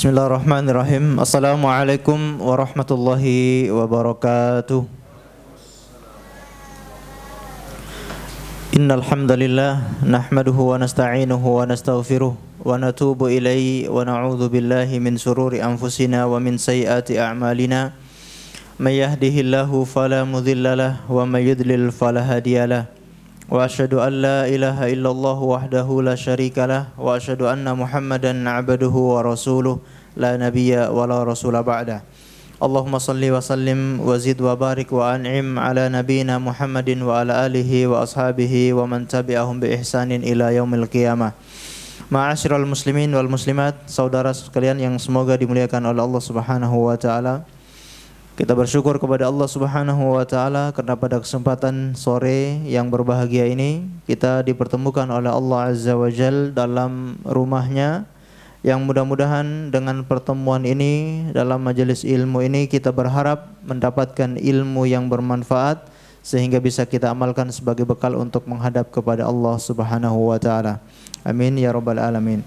Bismillahirrahmanirrahim. Assalamualaikum warahmatullahi wabarakatuh. Innal hamdalillah nahmaduhu wa nasta'inuhu wa nastaghfiruh wa natubu ilaihi wa na'udzu billahi min shururi anfusina wa min sayyiati a'malina. May yahdihillahu fala mudhillalah wa may yudlil fala hadiyalah. Wa asyhadu an la ilaha illallah wahdahu la syarikalah wa asyhadu anna Muhammadan 'abduhu wa rasuluh la nabiyya wa la rasula ba'da. Allahumma salli wa sallim wa zid wa barik wa an'im ala nabiyyina Muhammadin wa ala alihi wa ashabihi wa man tabi'ahum bi ihsanin ila yaumil qiyamah. Ma'asyiral muslimin wal muslimat, saudara sekalian yang semoga dimuliakan oleh Allah Subhanahu wa taala. Kita bersyukur kepada Allah Subhanahu wa taala karena pada kesempatan sore yang berbahagia ini kita dipertemukan oleh Allah Azza wa Jalla dalam rumahnya, yang mudah-mudahan dengan pertemuan ini dalam majelis ilmu ini kita berharap mendapatkan ilmu yang bermanfaat sehingga bisa kita amalkan sebagai bekal untuk menghadap kepada Allah Subhanahu wa taala. Amin ya rabbal alamin.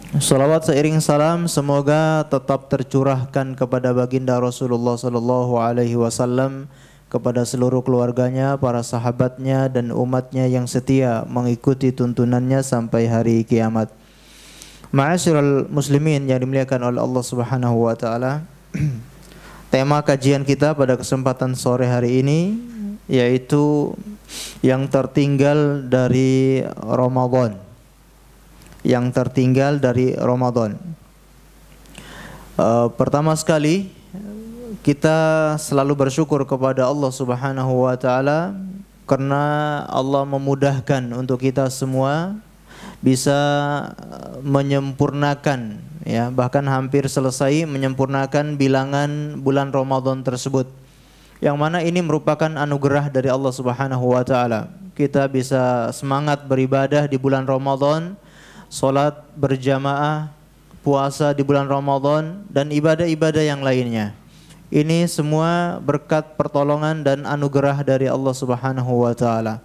Salawat seiring salam semoga tetap tercurahkan kepada baginda Rasulullah sallallahu alaihi wasallam, kepada seluruh keluarganya, para sahabatnya dan umatnya yang setia mengikuti tuntunannya sampai hari kiamat. Ma'asyiral muslimin yang dimuliakan oleh Allah Subhanahu wa taala. Tema kajian kita pada kesempatan sore hari ini yaitu yang tertinggal dari Ramadan. Yang tertinggal dari Ramadan. Pertama sekali kita selalu bersyukur kepada Allah Subhanahu wa taala karena Allah memudahkan untuk kita semua bisa menyempurnakan, ya, bahkan hampir selesai menyempurnakan bilangan bulan Ramadan tersebut. Yang mana ini merupakan anugerah dari Allah Subhanahu wa taala. Kita bisa semangat beribadah di bulan Ramadan, salat berjamaah, puasa di bulan Ramadan dan ibadah-ibadah yang lainnya. Ini semua berkat pertolongan dan anugerah dari Allah Subhanahu wa taala.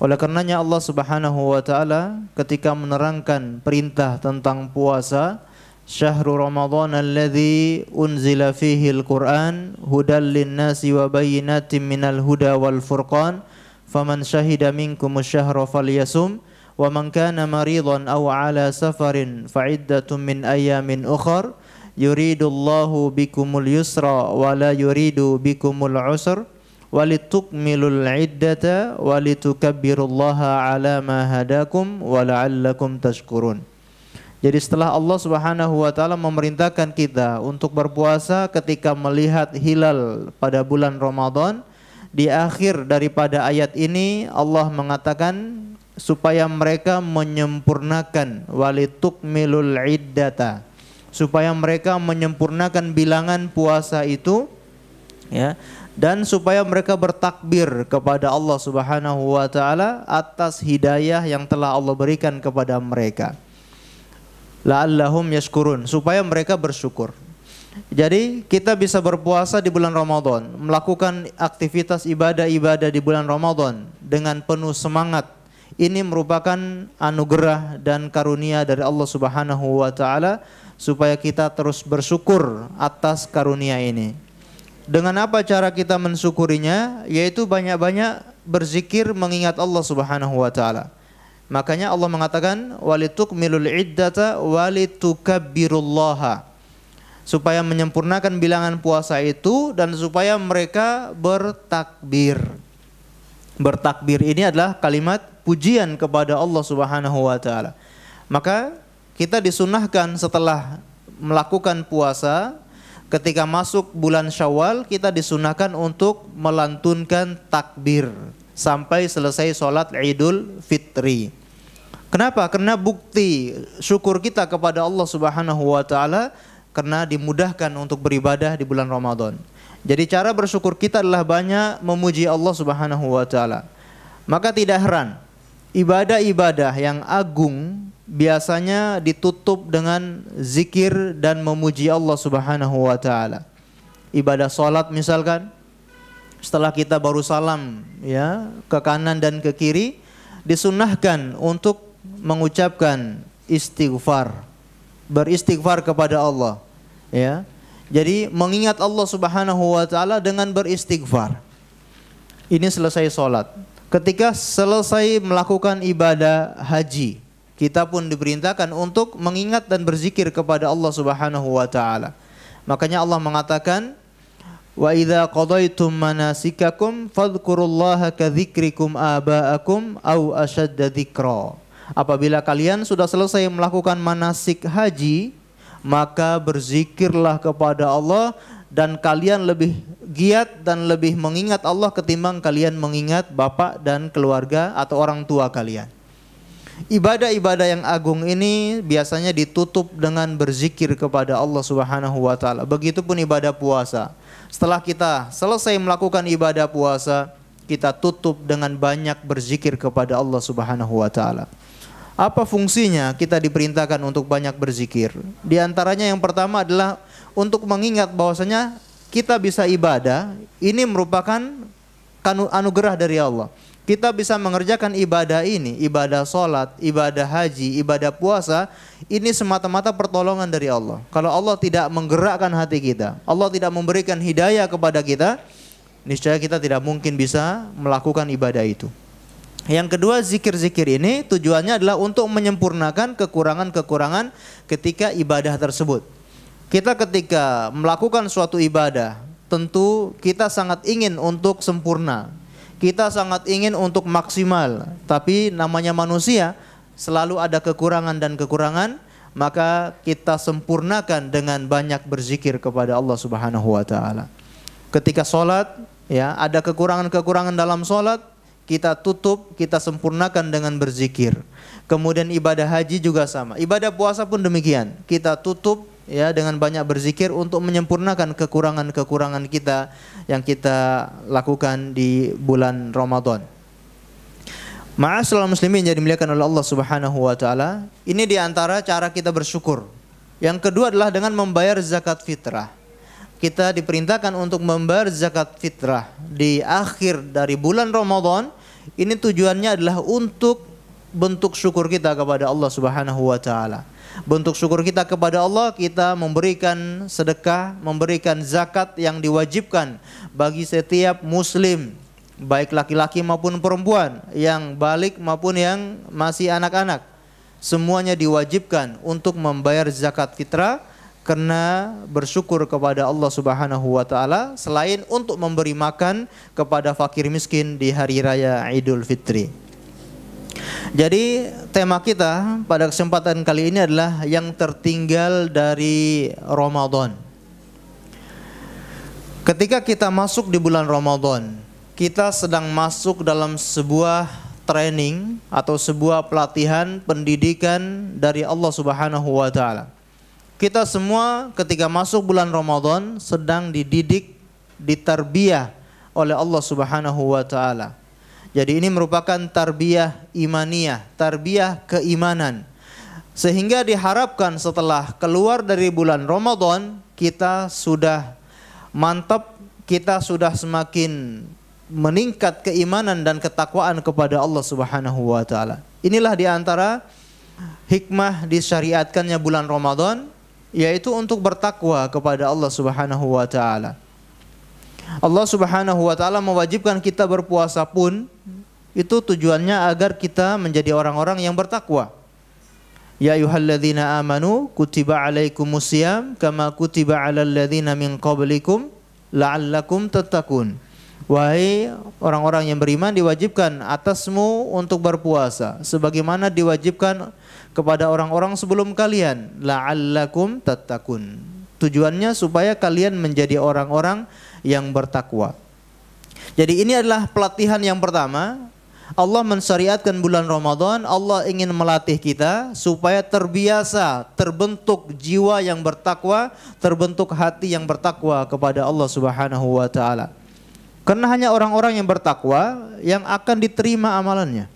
Oleh karenanya Allah Subhanahu wa taala ketika menerangkan perintah tentang puasa, syahrul Ramadan alladzi unzila fihi al-Qur'an hudal lin-nasi wa bayyinatin minal huda wal furqan faman syahida minkumus syahra falyasum wa man kana maridan aw ala safarin fa iddatun min ayamin ukhar yuridullahu bikumul yusra wa la yuridu bikumul usra walitukmilul iddata walitukabbirullaha ala ma hadakum wa la'allakum tashkurun. Jadi setelah Allah Subhanahu wa taala memerintahkan kita untuk berpuasa ketika melihat hilal pada bulan Ramadan, di akhir daripada ayat ini Allah mengatakan supaya mereka menyempurnakan walitukmilul iddata, supaya mereka menyempurnakan bilangan puasa itu, ya, dan supaya mereka bertakbir kepada Allah Subhanahu wa taala atas hidayah yang telah Allah berikan kepada mereka. La'allahum yashkurun, supaya mereka bersyukur. Jadi kita bisa berpuasa di bulan Ramadan, melakukan aktivitas ibadah-ibadah di bulan Ramadan dengan penuh semangat. Ini merupakan anugerah dan karunia dari Allah Subhanahu wa taala supaya kita terus bersyukur atas karunia ini. Dengan apa cara kita mensyukurinya? Yaitu banyak-banyak berzikir mengingat Allah Subhanahu wa taala. Makanya Allah mengatakan walitukmilul iddata walitukabbirullaha, supaya menyempurnakan bilangan puasa itu dan supaya mereka bertakbir. Bertakbir ini adalah kalimat pujian kepada Allah Subhanahu wa taala. Maka kita disunahkan setelah melakukan puasa, ketika masuk bulan Syawal kita disunahkan untuk melantunkan takbir sampai selesai sholat Idul Fitri. Kenapa? Karena bukti syukur kita kepada Allah Subhanahu wa taala karena dimudahkan untuk beribadah di bulan Ramadan. Jadi cara bersyukur kita adalah banyak memuji Allah Subhanahu wa taala. Maka tidak heran ibadah-ibadah yang agung biasanya ditutup dengan zikir dan memuji Allah Subhanahu wa taala. Ibadah salat misalkan, setelah kita baru salam, ya, ke kanan dan ke kiri, disunnahkan untuk mengucapkan istighfar. beristighfar kepada Allah, ya. Jadi mengingat Allah Subhanahu wa taala dengan beristighfar. Ini selesai sholat. Ketika selesai melakukan ibadah haji, kita pun diperintahkan untuk mengingat dan berzikir kepada Allah Subhanahu wa taala. Makanya Allah mengatakan, wa idza qadaitum manasikakum fadhkurullaha kadzikrikum aba'akum au ashadda dzikra. Apabila kalian sudah selesai melakukan manasik haji, maka berzikirlah kepada Allah dan kalian lebih giat dan lebih mengingat Allah ketimbang kalian mengingat bapak dan keluarga atau orang tua kalian. Ibadah-ibadah yang agung ini biasanya ditutup dengan berzikir kepada Allah Subhanahu wa taala. Begitupun ibadah puasa. Setelah kita selesai melakukan ibadah puasa, kita tutup dengan banyak berzikir kepada Allah Subhanahu wa taala. Apa fungsinya kita diperintahkan untuk banyak berzikir? Di antaranya yang pertama adalah untuk mengingat bahwasanya kita bisa ibadah, ini merupakan anugerah dari Allah. Kita bisa mengerjakan ibadah ini, ibadah sholat, ibadah haji, ibadah puasa, ini semata-mata pertolongan dari Allah. Kalau Allah tidak menggerakkan hati kita, Allah tidak memberikan hidayah kepada kita, niscaya kita tidak mungkin bisa melakukan ibadah itu. Yang kedua, zikir-zikir ini tujuannya adalah untuk menyempurnakan kekurangan-kekurangan ketika ibadah tersebut. Kita ketika melakukan suatu ibadah, tentu kita sangat ingin untuk sempurna. Kita sangat ingin untuk maksimal. Tapi namanya manusia, selalu ada kekurangan dan kekurangan, maka kita sempurnakan dengan banyak berzikir kepada Allah Subhanahu wa taala. Ketika sholat, ya, ada kekurangan-kekurangan dalam sholat, kita tutup, kita sempurnakan dengan berzikir. Kemudian ibadah haji juga sama. Ibadah puasa pun demikian. Kita tutup, ya, dengan banyak berzikir untuk menyempurnakan kekurangan-kekurangan kita yang kita lakukan di bulan Ramadan. Ma'asyiral muslimin yang dimuliakan oleh Allah Subhanahu wa taala, ini di antara cara kita bersyukur. Yang kedua adalah dengan membayar zakat fitrah. Kita diperintahkan untuk membayar zakat fitrah di akhir dari bulan Ramadan. Ini tujuannya adalah untuk bentuk syukur kita kepada Allah Subhanahu wa taala. Bentuk syukur kita kepada Allah, kita memberikan sedekah, memberikan zakat yang diwajibkan bagi setiap muslim, baik laki-laki maupun perempuan, yang balik maupun yang masih anak-anak. Semuanya diwajibkan untuk membayar zakat fitrah karena bersyukur kepada Allah Subhanahu wa taala, selain untuk memberi makan kepada fakir miskin di hari raya Idul Fitri. Jadi tema kita pada kesempatan kali ini adalah yang tertinggal dari Ramadan. Ketika kita masuk di bulan Ramadan, kita sedang masuk dalam sebuah training atau sebuah pelatihan pendidikan dari Allah Subhanahu wa taala. Kita semua ketika masuk bulan Ramadan sedang dididik, ditarbiyah oleh Allah Subhanahu wa taala. Jadi ini merupakan tarbiyah imaniyah, tarbiyah keimanan. Sehingga diharapkan setelah keluar dari bulan Ramadan, kita sudah mantap, kita sudah semakin meningkat keimanan dan ketakwaan kepada Allah Subhanahu wa taala. Inilah di antara hikmah disyariatkannya bulan Ramadan, yaitu untuk bertakwa kepada Allah Subhanahu wa taala. Allah Subhanahu wa taala mewajibkan kita berpuasa pun itu tujuannya agar kita menjadi orang-orang yang bertakwa. Ya ayyuhalladzina amanu kutiba alaikumusiyam kama kutiba alal ladzina min qablikum la'allakum tattaqun. Wahai orang-orang yang beriman, diwajibkan atasmu untuk berpuasa sebagaimana diwajibkan kepada orang-orang sebelum kalian, la'allakum tattaqun. Tujuannya supaya kalian menjadi orang-orang yang bertakwa. Jadi ini adalah pelatihan yang pertama. Allah mensyariatkan bulan Ramadan, Allah ingin melatih kita supaya terbiasa, terbentuk jiwa yang bertakwa, terbentuk hati yang bertakwa kepada Allah Subhanahu wa taala. Karena hanya orang-orang yang bertakwa yang akan diterima amalannya.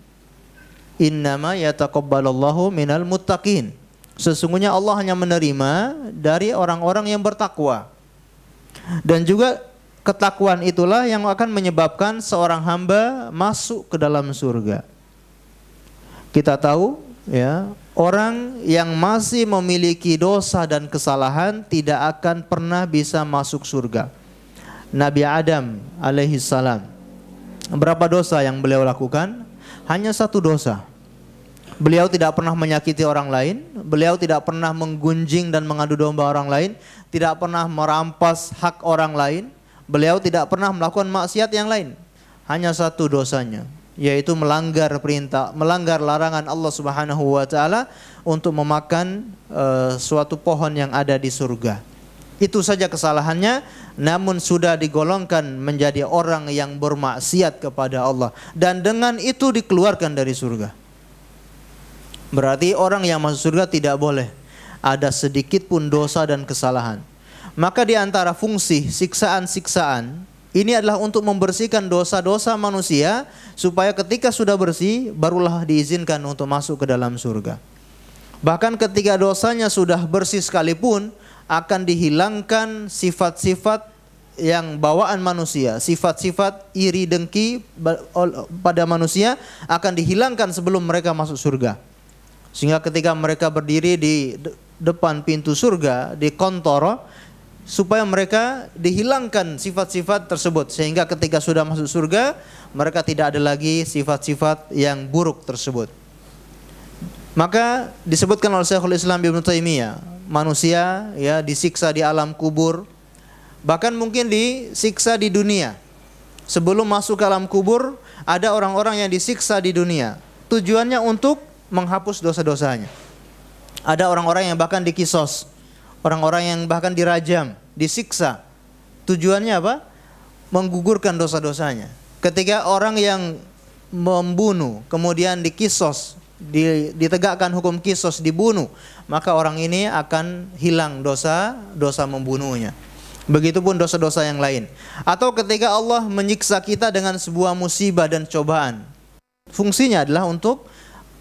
Innama yataqabbalallahu minal muttaqin. Sesungguhnya Allah hanya menerima dari orang-orang yang bertakwa. Dan juga ketakwaan itulah yang akan menyebabkan seorang hamba masuk ke dalam surga. Kita tahu ya, orang yang masih memiliki dosa dan kesalahan tidak akan pernah bisa masuk surga. Nabi Adam alaihi salam, berapa dosa yang beliau lakukan? Hanya satu dosa. Beliau tidak pernah menyakiti orang lain, beliau tidak pernah menggunjing dan mengadu domba orang lain, tidak pernah merampas hak orang lain, beliau tidak pernah melakukan maksiat yang lain. Hanya satu dosanya, yaitu melanggar perintah, melanggar larangan Allah Subhanahu wa taala untuk memakan suatu pohon yang ada di surga. Itu saja kesalahannya, namun sudah digolongkan menjadi orang yang bermaksiat kepada Allah, dan dengan itu dikeluarkan dari surga. Berarti orang yang masuk surga tidak boleh ada sedikit pun dosa dan kesalahan. Maka di antara fungsi siksaan-siksaan ini adalah untuk membersihkan dosa-dosa manusia, supaya ketika sudah bersih barulah diizinkan untuk masuk ke dalam surga. Bahkan ketika dosanya sudah bersih sekalipun, akan dihilangkan sifat-sifat yang bawaan manusia, sifat-sifat iri dengki pada manusia akan dihilangkan sebelum mereka masuk surga. Sehingga ketika mereka berdiri di depan pintu surga, di kontoro, supaya mereka dihilangkan sifat-sifat tersebut, sehingga ketika sudah masuk surga mereka tidak ada lagi sifat-sifat yang buruk tersebut. Maka disebutkan oleh Syekhul Islam Ibnu Taimiyah, manusia ya disiksa di alam kubur, bahkan mungkin disiksa di dunia. Sebelum masuk ke alam kubur ada orang-orang yang disiksa di dunia, tujuannya untuk menghapus dosa-dosanya. Ada orang-orang yang bahkan dikisos, orang-orang yang bahkan dirajam, disiksa. Tujuannya apa? Menggugurkan dosa-dosanya. Ketika orang yang membunuh kemudian dikisos, ditegakkan hukum kisos, dibunuh, maka orang ini akan hilang dosa membunuhnya. Begitupun dosa-dosa yang lain. Atau ketika Allah menyiksa kita dengan sebuah musibah dan cobaan, fungsinya adalah untuk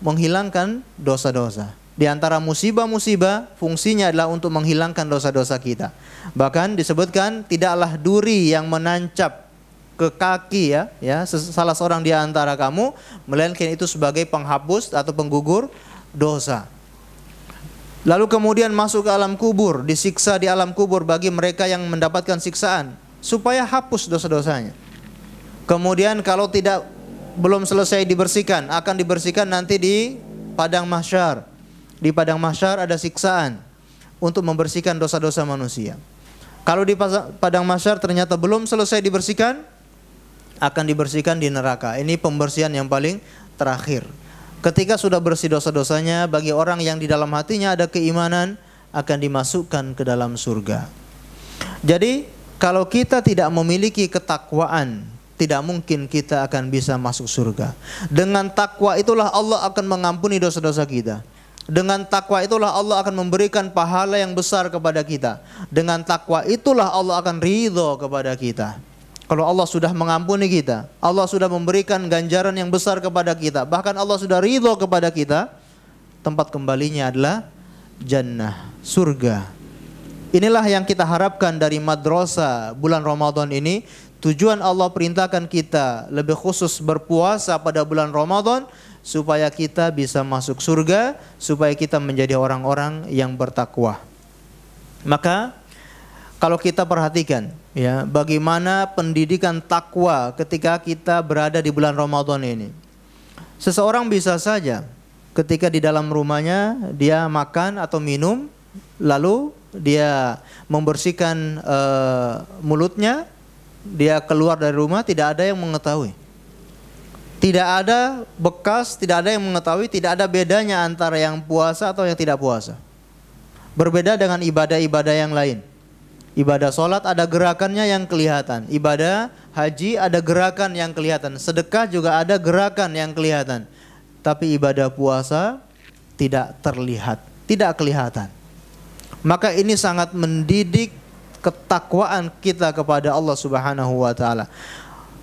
menghilangkan dosa-dosa. Di antara musibah-musibah, fungsinya adalah untuk menghilangkan dosa-dosa kita. Bahkan disebutkan tidaklah duri yang menancap ke kaki salah seorang di antara kamu, melainkan itu sebagai penghapus atau penggugur dosa. Lalu kemudian masuk ke alam kubur, disiksa di alam kubur bagi mereka yang mendapatkan siksaan, supaya hapus dosa-dosanya. Kemudian kalau belum selesai dibersihkan, akan dibersihkan nanti di padang mahsyar. Di padang mahsyar ada siksaan untuk membersihkan dosa-dosa manusia. Kalau di padang mahsyar ternyata belum selesai dibersihkan, akan dibersihkan di neraka. Ini pembersihan yang paling terakhir. Ketika sudah bersih dosa-dosanya, bagi orang yang di dalam hatinya ada keimanan, akan dimasukkan ke dalam surga. Jadi kalau kita tidak memiliki ketakwaan, tidak mungkin kita akan bisa masuk surga. Dengan takwa itulah Allah akan mengampuni dosa-dosa kita. Dengan takwa itulah Allah akan memberikan pahala yang besar kepada kita. Dengan takwa itulah Allah akan ridho kepada kita. Kalau Allah sudah mengampuni kita, Allah sudah memberikan ganjaran yang besar kepada kita, bahkan Allah sudah ridho kepada kita, tempat kembalinya adalah jannah, surga. Inilah yang kita harapkan dari madrasah bulan Ramadan ini. Tujuan Allah perintahkan kita lebih khusus berpuasa pada bulan Ramadan, supaya kita bisa masuk surga, supaya kita menjadi orang-orang yang bertakwa. Maka kalau kita perhatikan ya, bagaimana pendidikan takwa ketika kita berada di bulan Ramadan ini. Seseorang bisa saja ketika di dalam rumahnya dia makan atau minum, lalu dia membersihkan mulutnya, dia keluar dari rumah, tidak ada yang mengetahui. Tidak ada bekas, tidak ada yang mengetahui, tidak ada bedanya antara yang puasa atau yang tidak puasa. Berbeda dengan ibadah-ibadah yang lain. Ibadah sholat ada gerakannya yang kelihatan. Ibadah haji ada gerakan yang kelihatan. Sedekah juga ada gerakan yang kelihatan. Tapi ibadah puasa tidak terlihat, tidak kelihatan. Maka ini sangat mendidik ketakwaan kita kepada Allah Subhanahu wa taala.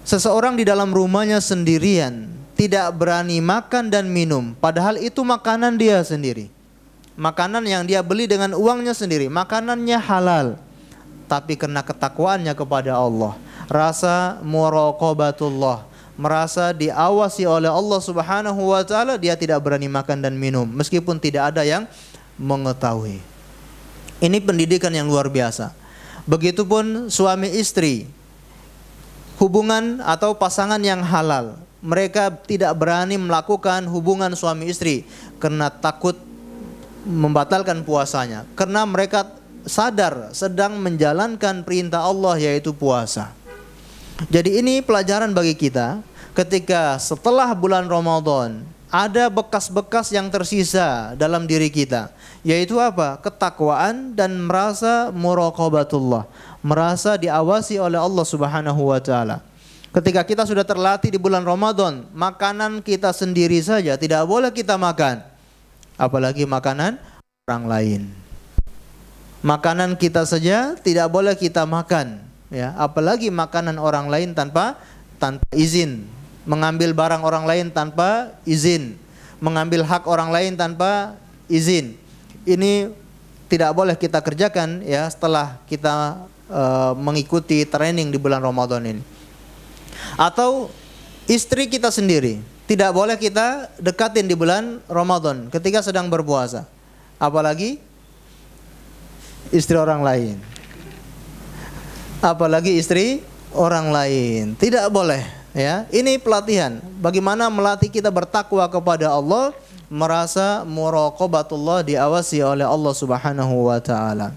Seseorang di dalam rumahnya sendirian, tidak berani makan dan minum, padahal itu makanan dia sendiri. Makanan yang dia beli dengan uangnya sendiri, makanannya halal. Tapi karena ketakwaannya kepada Allah, rasa muraqabatullah, merasa diawasi oleh Allah Subhanahu wa taala, dia tidak berani makan dan minum meskipun tidak ada yang mengetahui. Ini pendidikan yang luar biasa. Begitupun suami istri, hubungan atau pasangan yang halal, mereka tidak berani melakukan hubungan suami istri karena takut membatalkan puasanya, karena mereka sadar sedang menjalankan perintah Allah yaitu puasa. Jadi ini pelajaran bagi kita, ketika setelah bulan Ramadan ada bekas-bekas yang tersisa dalam diri kita, yaitu apa? Ketakwaan dan merasa muraqabatullah, merasa diawasi oleh Allah Subhanahu wa taala. Ketika kita sudah terlatih di bulan Ramadan, makanan kita sendiri saja tidak boleh kita makan, apalagi makanan orang lain. Makanan kita saja tidak boleh kita makan, ya, apalagi makanan orang lain tanpa izin, mengambil barang orang lain tanpa izin, mengambil hak orang lain tanpa izin. Ini tidak boleh kita kerjakan, ya, setelah kita mengikuti training di bulan Ramadan ini. Atau istri kita sendiri tidak boleh kita dekatin di bulan Ramadan ketika sedang berpuasa, apalagi istri orang lain. Apalagi istri orang lain, tidak boleh, ya. Ini pelatihan bagaimana melatih kita bertakwa kepada Allah, merasa muraqabatullah, diawasi oleh Allah Subhanahu wa taala.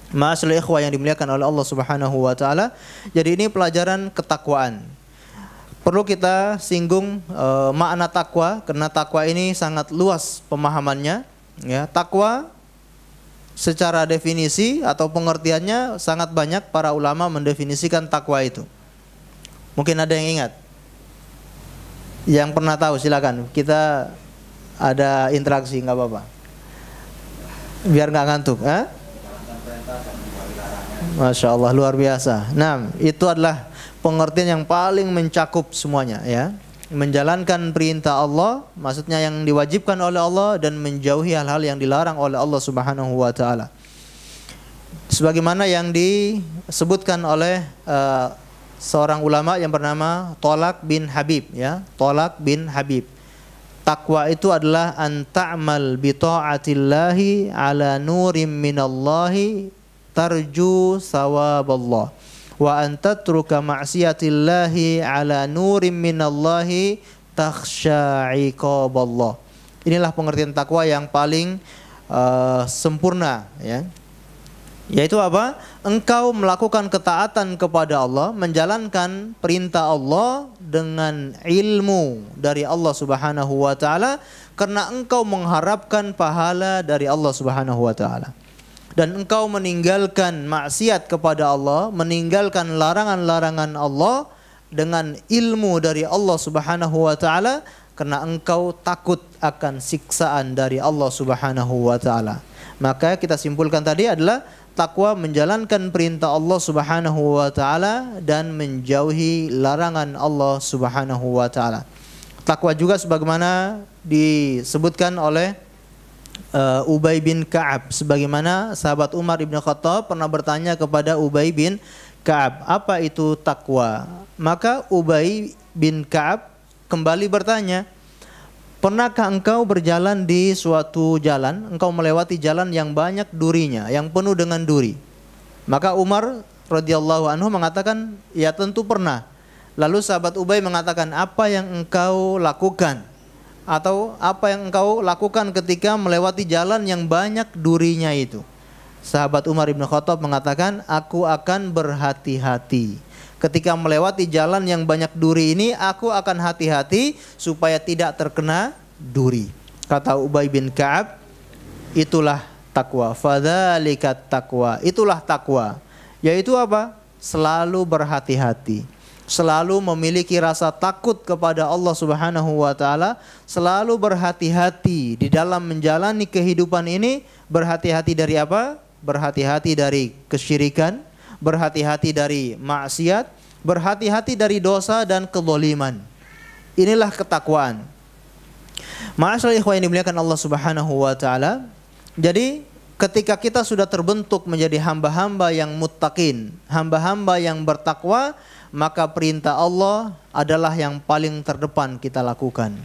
Ma'asyiral ikhwah yang dimuliakan oleh Allah Subhanahu wa taala. Jadi ini pelajaran ketakwaan. Perlu kita singgung makna takwa, karena takwa ini sangat luas pemahamannya, ya. Takwa secara definisi atau pengertiannya sangat banyak, para ulama mendefinisikan takwa itu. Mungkin ada yang ingat? Yang pernah tahu silakan. Kita ada interaksi, nggak apa-apa. Biar nggak ngantuk, Masya Allah, luar biasa. Nah, itu adalah pengertian yang paling mencakup semuanya, ya. Menjalankan perintah Allah, maksudnya yang diwajibkan oleh Allah, dan menjauhi hal-hal yang dilarang oleh Allah Subhanahu wa taala. Sebagaimana yang disebutkan oleh seorang ulama yang bernama Tolak bin Habib, ya. Tolak bin Habib. Takwa itu adalah an ta'mal bi ta'atillahi ala nurim minallahi tarju sawaballah, wa an tatruka ma'siyatillahi ala nurim minallahi takhsha iqaballah. Inilah pengertian takwa yang paling sempurna, ya. Yaitu apa? Engkau melakukan ketaatan kepada Allah, menjalankan perintah Allah dengan ilmu dari Allah Subhanahu wa taala, karena engkau mengharapkan pahala dari Allah Subhanahu wa taala. Dan engkau meninggalkan maksiat kepada Allah, meninggalkan larangan-larangan Allah dengan ilmu dari Allah Subhanahu wa taala, karena engkau takut akan siksaan dari Allah Subhanahu wa taala. Maka kita simpulkan tadi adalah takwa menjalankan perintah Allah Subhanahu wa taala dan menjauhi larangan Allah Subhanahu wa taala. Takwa juga sebagaimana disebutkan oleh Ubay bin Ka'ab, sebagaimana sahabat Umar bin Khattab pernah bertanya kepada Ubay bin Ka'ab, apa itu takwa? Maka Ubay bin Ka'ab kembali bertanya, pernahkah engkau berjalan di suatu jalan, engkau melewati jalan yang banyak durinya, yang penuh dengan duri? Maka Umar radhiyallahu anhu mengatakan, ya tentu pernah. Lalu sahabat Ubay mengatakan, apa yang engkau lakukan? Atau apa yang engkau lakukan ketika melewati jalan yang banyak durinya itu? Sahabat Umar bin Khattab mengatakan, aku akan berhati-hati. Ketika melewati jalan yang banyak duri ini, aku akan hati-hati supaya tidak terkena duri. Kata Ubay bin Ka'ab, itulah takwa. Fadzalikat takwa. Itulah takwa. Yaitu apa? Selalu berhati-hati. Selalu memiliki rasa takut kepada Allah Subhanahu wa taala, selalu berhati-hati di dalam menjalani kehidupan ini. Berhati-hati dari apa? Berhati-hati dari kesyirikan, berhati-hati dari maksiat, berhati-hati dari dosa dan kezaliman. Inilah ketakwaan. Ma'asyiral ikhwan yang dimuliakan Allah Subhanahu wa taala. Jadi ketika kita sudah terbentuk menjadi hamba-hamba yang muttaqin, hamba-hamba yang bertakwa, maka perintah Allah adalah yang paling terdepan kita lakukan.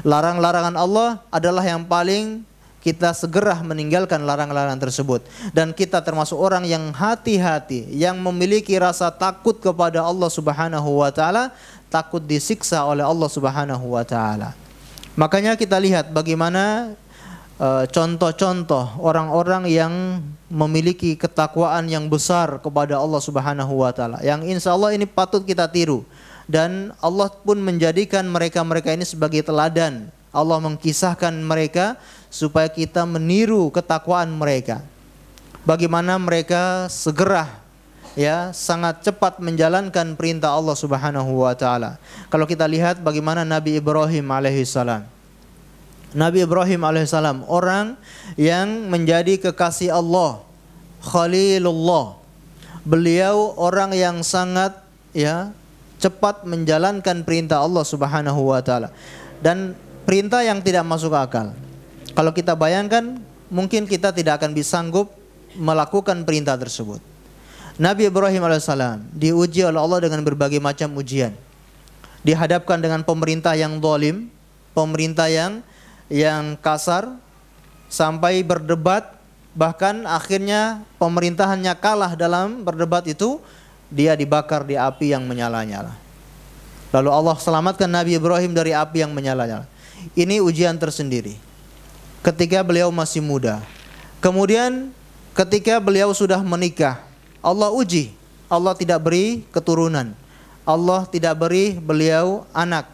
Larang-larangan Allah adalah yang paling kita segera meninggalkan larang-larangan tersebut. Dan kita termasuk orang yang hati-hati, yang memiliki rasa takut kepada Allah Subhanahu wa taala, takut disiksa oleh Allah Subhanahu wa taala. Makanya kita lihat bagaimana contoh-contoh orang-orang yang memiliki ketakwaan yang besar kepada Allah Subhanahu wa taala, yang insya Allah ini patut kita tiru, dan Allah pun menjadikan mereka-mereka ini sebagai teladan. Allah mengkisahkan mereka supaya kita meniru ketakwaan mereka. Bagaimana mereka segera sangat cepat menjalankan perintah Allah Subhanahu wa taala. Kalau kita lihat bagaimana Nabi Ibrahim alaihissalam. Nabi Ibrahim alaihissalam orang yang menjadi kekasih Allah, Khalilullah. Beliau orang yang sangat cepat menjalankan perintah Allah Subhanahu wa taala, dan perintah yang tidak masuk akal. Kalau kita bayangkan, mungkin kita tidak akan bisa sanggup melakukan perintah tersebut. Nabi Ibrahim alaihissalam diuji oleh Allah dengan berbagai macam ujian. Dihadapkan dengan pemerintah yang zalim, pemerintah yang kasar, sampai berdebat, bahkan akhirnya pemerintahannya kalah dalam berdebat itu, dia dibakar di api yang menyala-nyala. Lalu Allah selamatkan Nabi Ibrahim dari api yang menyala-nyala. Ini ujian tersendiri ketika beliau masih muda. Kemudian ketika beliau sudah menikah, Allah uji. Allah tidak beri keturunan, Allah tidak beri beliau anak.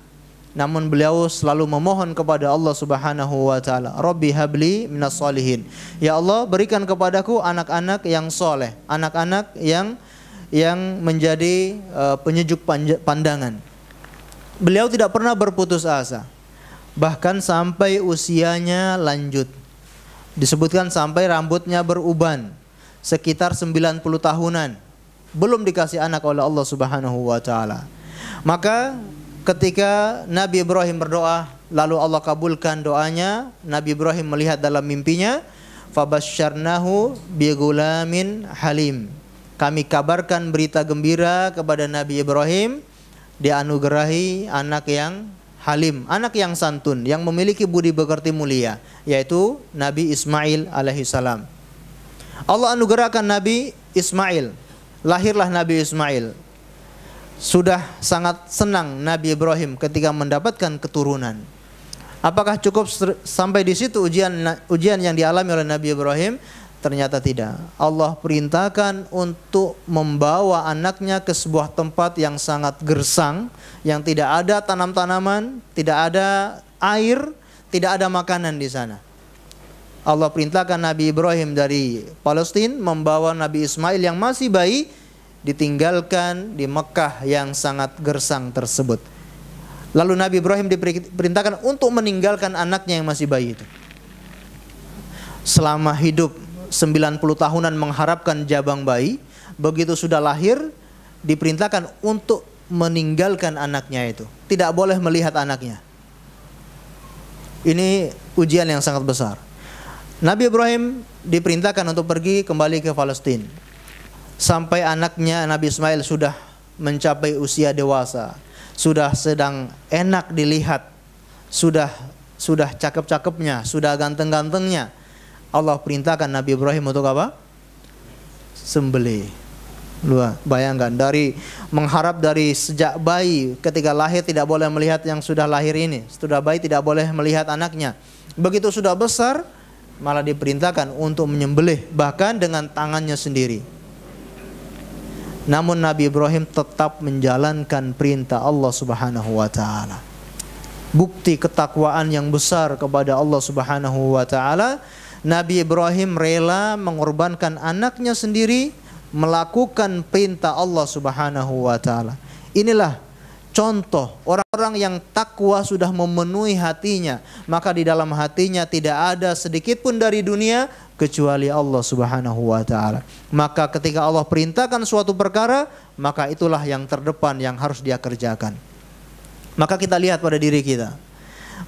Namun beliau selalu memohon kepada Allah Subhanahu wa taala, Rabbi habli minas solihin. Ya Allah, berikan kepadaku anak-anak yang soleh, anak-anak yang menjadi penyejuk pandangan. Beliau tidak pernah berputus asa, bahkan sampai usianya lanjut. Disebutkan sampai rambutnya beruban, sekitar 90 tahunan, belum dikasih anak oleh Allah Subhanahu wa taala. Maka ketika Nabi Ibrahim berdoa, lalu Allah kabulkan doanya. Nabi Ibrahim melihat dalam mimpinya, fabasyarnahu bigulamin halim. Kami kabarkan berita gembira kepada Nabi Ibrahim, dianugerahi anak yang halim, anak yang santun, yang memiliki budi pekerti mulia, yaitu Nabi Ismail alaihissalam. Allah anugerahkan Nabi Ismail, lahirlah Nabi Ismail. Sudah sangat senang Nabi Ibrahim ketika mendapatkan keturunan. Apakah cukup sampai di situ ujian yang dialami oleh Nabi Ibrahim? Ternyata tidak. Allah perintahkan untuk membawa anaknya ke sebuah tempat yang sangat gersang, yang tidak ada tanam-tanaman, tidak ada air, tidak ada makanan di sana. Allah perintahkan Nabi Ibrahim dari Palestina membawa Nabi Ismail yang masih bayi, ditinggalkan di Mekah yang sangat gersang tersebut. Lalu Nabi Ibrahim diperintahkan untuk meninggalkan anaknya yang masih bayi itu. Selama hidup 90 tahunan mengharapkan jabang bayi, begitu sudah lahir diperintahkan untuk meninggalkan anaknya itu. Tidak boleh melihat anaknya. Ini ujian yang sangat besar. Nabi Ibrahim diperintahkan untuk pergi kembali ke Palestina. Sampai anaknya Nabi Ismail sudah mencapai usia dewasa, sudah sedang enak dilihat, sudah cakep-cakepnya, sudah ganteng-gantengnya. Allah perintahkan Nabi Ibrahim untuk apa? Sembelih. Bayangkan, dari mengharap dari sejak bayi, ketika lahir tidak boleh melihat yang sudah lahir ini, sudah bayi tidak boleh melihat anaknya. Begitu sudah besar, malah diperintahkan untuk menyembelih, bahkan dengan tangannya sendiri. Namun Nabi Ibrahim tetap menjalankan perintah Allah Subhanahu wa taala. Bukti ketakwaan yang besar kepada Allah Subhanahu wa taala, Nabi Ibrahim rela mengorbankan anaknya sendiri melakukan perintah Allah Subhanahu wa taala. Inilah contoh orang-orang yang takwa sudah memenuhi hatinya, maka di dalam hatinya tidak ada sedikit pun dari dunia kecuali Allah Subhanahu wa taala. Maka ketika Allah perintahkan suatu perkara, maka itulah yang terdepan yang harus dia kerjakan. Maka kita lihat pada diri kita,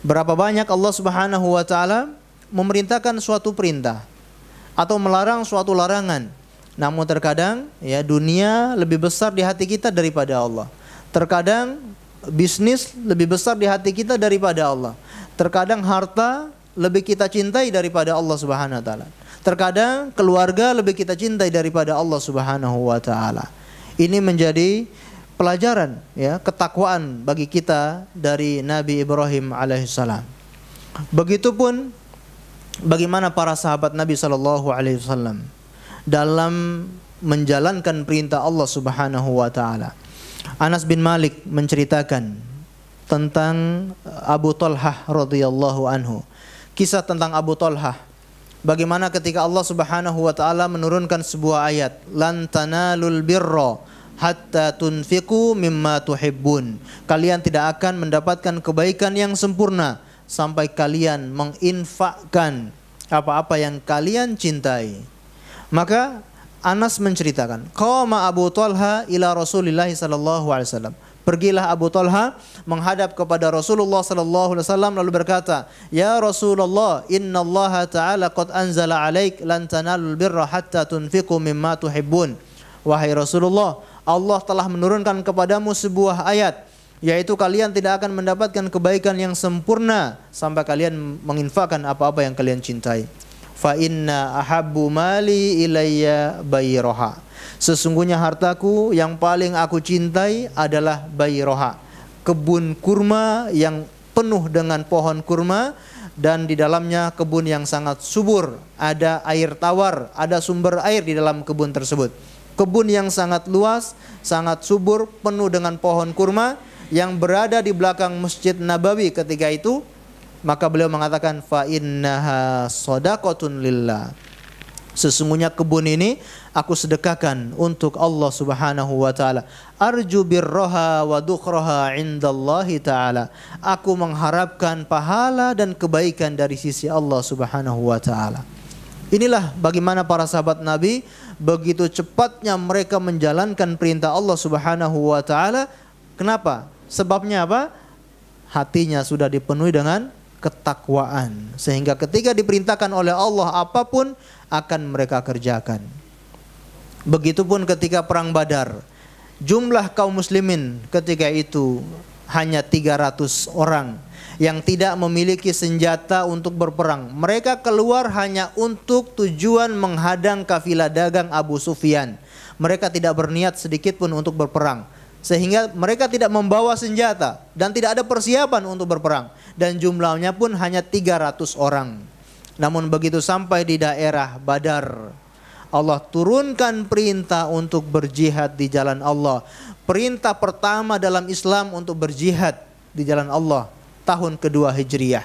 berapa banyak Allah Subhanahu wa taala memerintahkan suatu perintah atau melarang suatu larangan, Namun terkadang ya dunia lebih besar di hati kita daripada Allah. Terkadang bisnis lebih besar di hati kita daripada Allah. Terkadang harta lebih kita cintai daripada Allah Subhanahu wa taala. Terkadang keluarga lebih kita cintai daripada Allah Subhanahu wa taala. Ini menjadi pelajaran ya, ketakwaan bagi kita dari Nabi Ibrahim alaihissalam. Begitupun bagaimana para sahabat Nabi sallallahu alaihi wasallam dalam menjalankan perintah Allah Subhanahu wa taala. Anas bin Malik menceritakan tentang Abu Talhah radhiyallahu anhu. Kisah tentang Abu Talhah, bagaimana ketika Allah Subhanahu wa taala menurunkan sebuah ayat, lan tanalul birra hatta tunfiqu mimma tuhibbun. Kalian tidak akan mendapatkan kebaikan yang sempurna sampai kalian menginfakkan apa-apa yang kalian cintai. Maka Anas menceritakan, qama Abu Talha ila Rasulillah sallallahu alaihi wasallam. Pergilah Abu Talha menghadap kepada Rasulullah sallallahu alaihi wasallam lalu berkata, "Ya Rasulullah, innallaha ta'ala qad anzala 'alaik lan tanalul birra hatta tunfiqu mimma tuhibbun." Wahai Rasulullah, Allah telah menurunkan kepadamu sebuah ayat, yaitu kalian tidak akan mendapatkan kebaikan yang sempurna sampai kalian menginfakkan apa-apa yang kalian cintai. Fa inna ahabbu mali ilayya bayroha. Sesungguhnya hartaku yang paling aku cintai adalah bayroha, kebun kurma yang penuh dengan pohon kurma dan di dalamnya kebun yang sangat subur, ada air tawar, ada sumber air di dalam kebun tersebut. Kebun yang sangat luas, sangat subur, penuh dengan pohon kurma yang berada di belakang Masjid Nabawi ketika itu. Maka beliau mengatakan, fa innaha shadaqatun lillah. Sesungguhnya kebun ini aku sedekahkan untuk Allah Subhanahu wa taala. Arju birraha wa dukhraha indallahi taala. Aku mengharapkan pahala dan kebaikan dari sisi Allah Subhanahu wa taala. Inilah bagaimana para sahabat Nabi begitu cepatnya mereka menjalankan perintah Allah Subhanahu wa taala. Kenapa? Sebabnya apa? Hatinya sudah dipenuhi dengan ketakwaan, sehingga ketika diperintahkan oleh Allah apapun akan mereka kerjakan. Begitupun ketika perang Badar, jumlah kaum muslimin ketika itu hanya 300 orang yang tidak memiliki senjata untuk berperang. Mereka keluar hanya untuk tujuan menghadang kafilah dagang Abu Sufyan. Mereka tidak berniat sedikit pun untuk berperang, sehingga mereka tidak membawa senjata dan tidak ada persiapan untuk berperang. Dan jumlahnya pun hanya 300 orang. Namun begitu sampai di daerah Badar, Allah turunkan perintah untuk berjihad di jalan Allah. Perintah pertama dalam Islam untuk berjihad di jalan Allah, tahun kedua Hijriyah.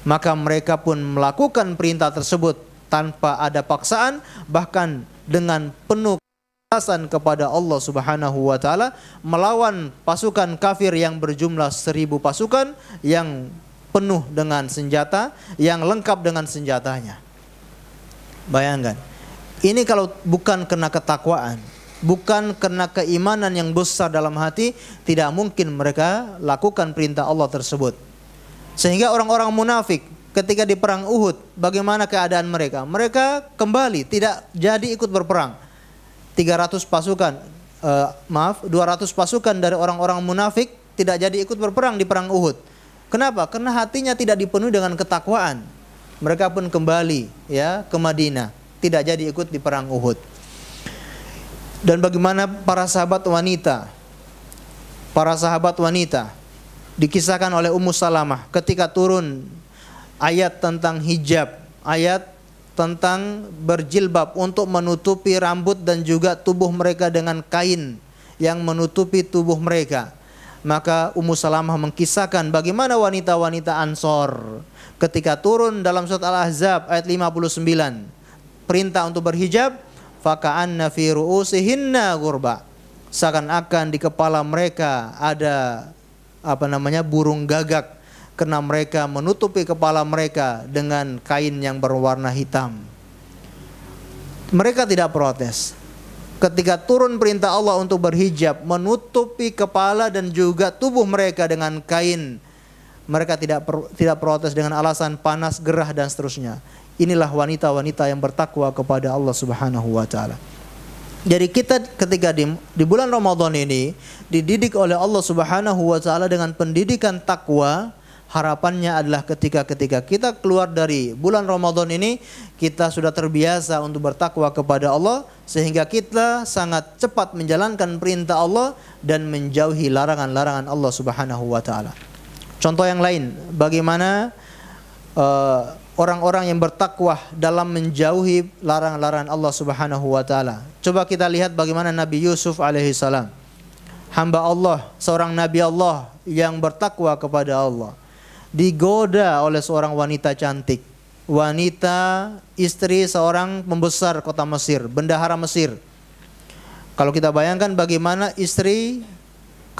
Maka mereka pun melakukan perintah tersebut tanpa ada paksaan, bahkan dengan penuh kepada Allah Subhanahu wa taala, melawan pasukan kafir yang berjumlah 1000 pasukan yang penuh dengan senjata, yang lengkap dengan senjatanya. Bayangkan, ini kalau bukan karena ketakwaan, bukan karena keimanan yang besar dalam hati, tidak mungkin mereka lakukan perintah Allah tersebut. Sehingga orang-orang munafik ketika di perang Uhud, bagaimana keadaan mereka? Mereka kembali tidak jadi ikut berperang. 200 pasukan dari orang-orang munafik tidak jadi ikut berperang di perang Uhud. Kenapa? Karena hatinya tidak dipenuhi dengan ketakwaan. Mereka pun kembali ya ke Madinah, tidak jadi ikut di perang Uhud. Dan bagaimana para sahabat wanita dikisahkan oleh Ummu Salamah ketika turun ayat tentang hijab, ayat tentang berjilbab untuk menutupi rambut dan juga tubuh mereka dengan kain yang menutupi tubuh mereka. Maka Ummu Salamah mengkisahkan bagaimana wanita-wanita Ansor ketika turun dalam surat Al-Ahzab ayat 59, perintah untuk berhijab, faka'anna fi ru'usihinna ghurba. Seakan-akan di kepala mereka ada burung gagak, karena mereka menutupi kepala mereka dengan kain yang berwarna hitam. Mereka tidak protes. Ketika turun perintah Allah untuk berhijab, menutupi kepala dan juga tubuh mereka dengan kain mereka tidak protes dengan alasan panas, gerah dan seterusnya. Inilah wanita-wanita yang bertakwa kepada Allah Subhanahu wa taala. Jadi kita ketika di bulan Ramadan ini dididik oleh Allah Subhanahu wa taala dengan pendidikan takwa, harapannya adalah ketika kita keluar dari bulan Ramadan ini, kita sudah terbiasa untuk bertakwa kepada Allah sehingga kita sangat cepat menjalankan perintah Allah dan menjauhi larangan-larangan Allah Subhanahu wa taala. Contoh yang lain, bagaimana orang-orang yang bertakwa dalam menjauhi larangan-larangan Allah Subhanahu wa taala. Coba kita lihat bagaimana Nabi Yusuf alaihissalam, hamba Allah, seorang nabi Allah yang bertakwa kepada Allah, digoda oleh seorang wanita cantik, wanita istri seorang pembesar kota Mesir, bendahara Mesir. Kalau kita bayangkan bagaimana istri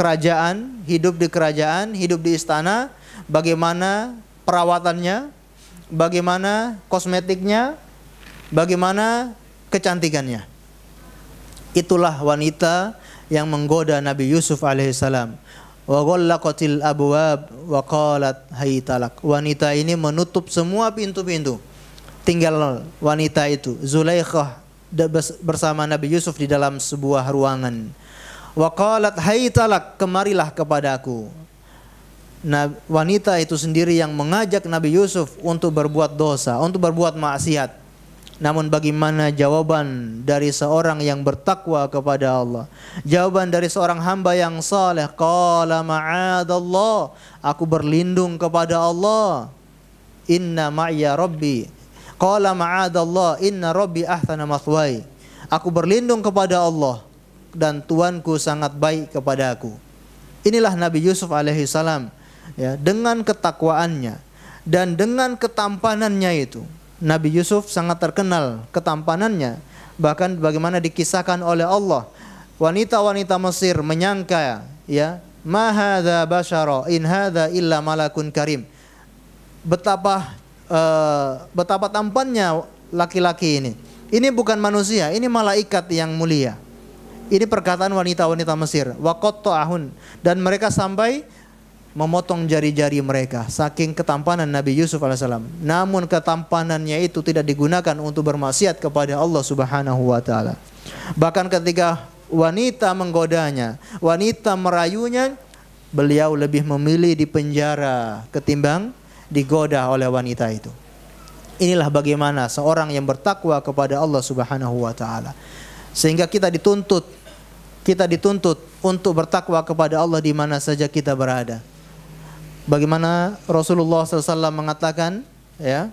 kerajaan, hidup di istana, bagaimana perawatannya, bagaimana kosmetiknya, bagaimana kecantikannya. Itulah wanita yang menggoda Nabi Yusuf alaihissalam. Wa ghallaqatil abwab wa qalat haytalak. Wanita ini menutup semua pintu-pintu. Tinggal wanita itu, Zulaikhah, bersama Nabi Yusuf di dalam sebuah ruangan. Wa qalat haytalak, kemarilah kepadaku. Nah, wanita itu sendiri yang mengajak Nabi Yusuf untuk berbuat dosa, untuk berbuat maksiat. Namun bagaimana jawaban dari seorang yang bertakwa kepada Allah? Jawaban dari seorang hamba yang saleh, qala ma'adallah, aku berlindung kepada Allah. Inna ma'ya rabbi. Qala ma'adallah, inna rabbi ahsana mathwaya. Aku berlindung kepada Allah dan Tuanku sangat baik kepada aku. Inilah Nabi Yusuf alaihissalam, ya, dengan ketakwaannya dan dengan ketampanannya itu. Nabi Yusuf sangat terkenal ketampanannya. Bahkan bagaimana dikisahkan oleh Allah, wanita-wanita Mesir menyangka, ya, ma hadza basyara in hadza illa malakun karim. Betapa tampannya laki-laki ini. Ini bukan manusia, ini malaikat yang mulia. Ini perkataan wanita-wanita Mesir. Wa qatta'ahun, dan mereka sampai memotong jari-jari mereka saking ketampanan Nabi Yusuf alaihissalam. Namun ketampanannya itu tidak digunakan untuk bermaksiat kepada Allah Subhanahu wa taala. Bahkan ketika wanita menggodanya, wanita merayunya, beliau lebih memilih di penjara ketimbang digoda oleh wanita itu. Inilah bagaimana seorang yang bertakwa kepada Allah Subhanahu wa taala. Sehingga kita dituntut untuk bertakwa kepada Allah di mana saja kita berada. Bagaimana Rasulullah SAW mengatakan, ya,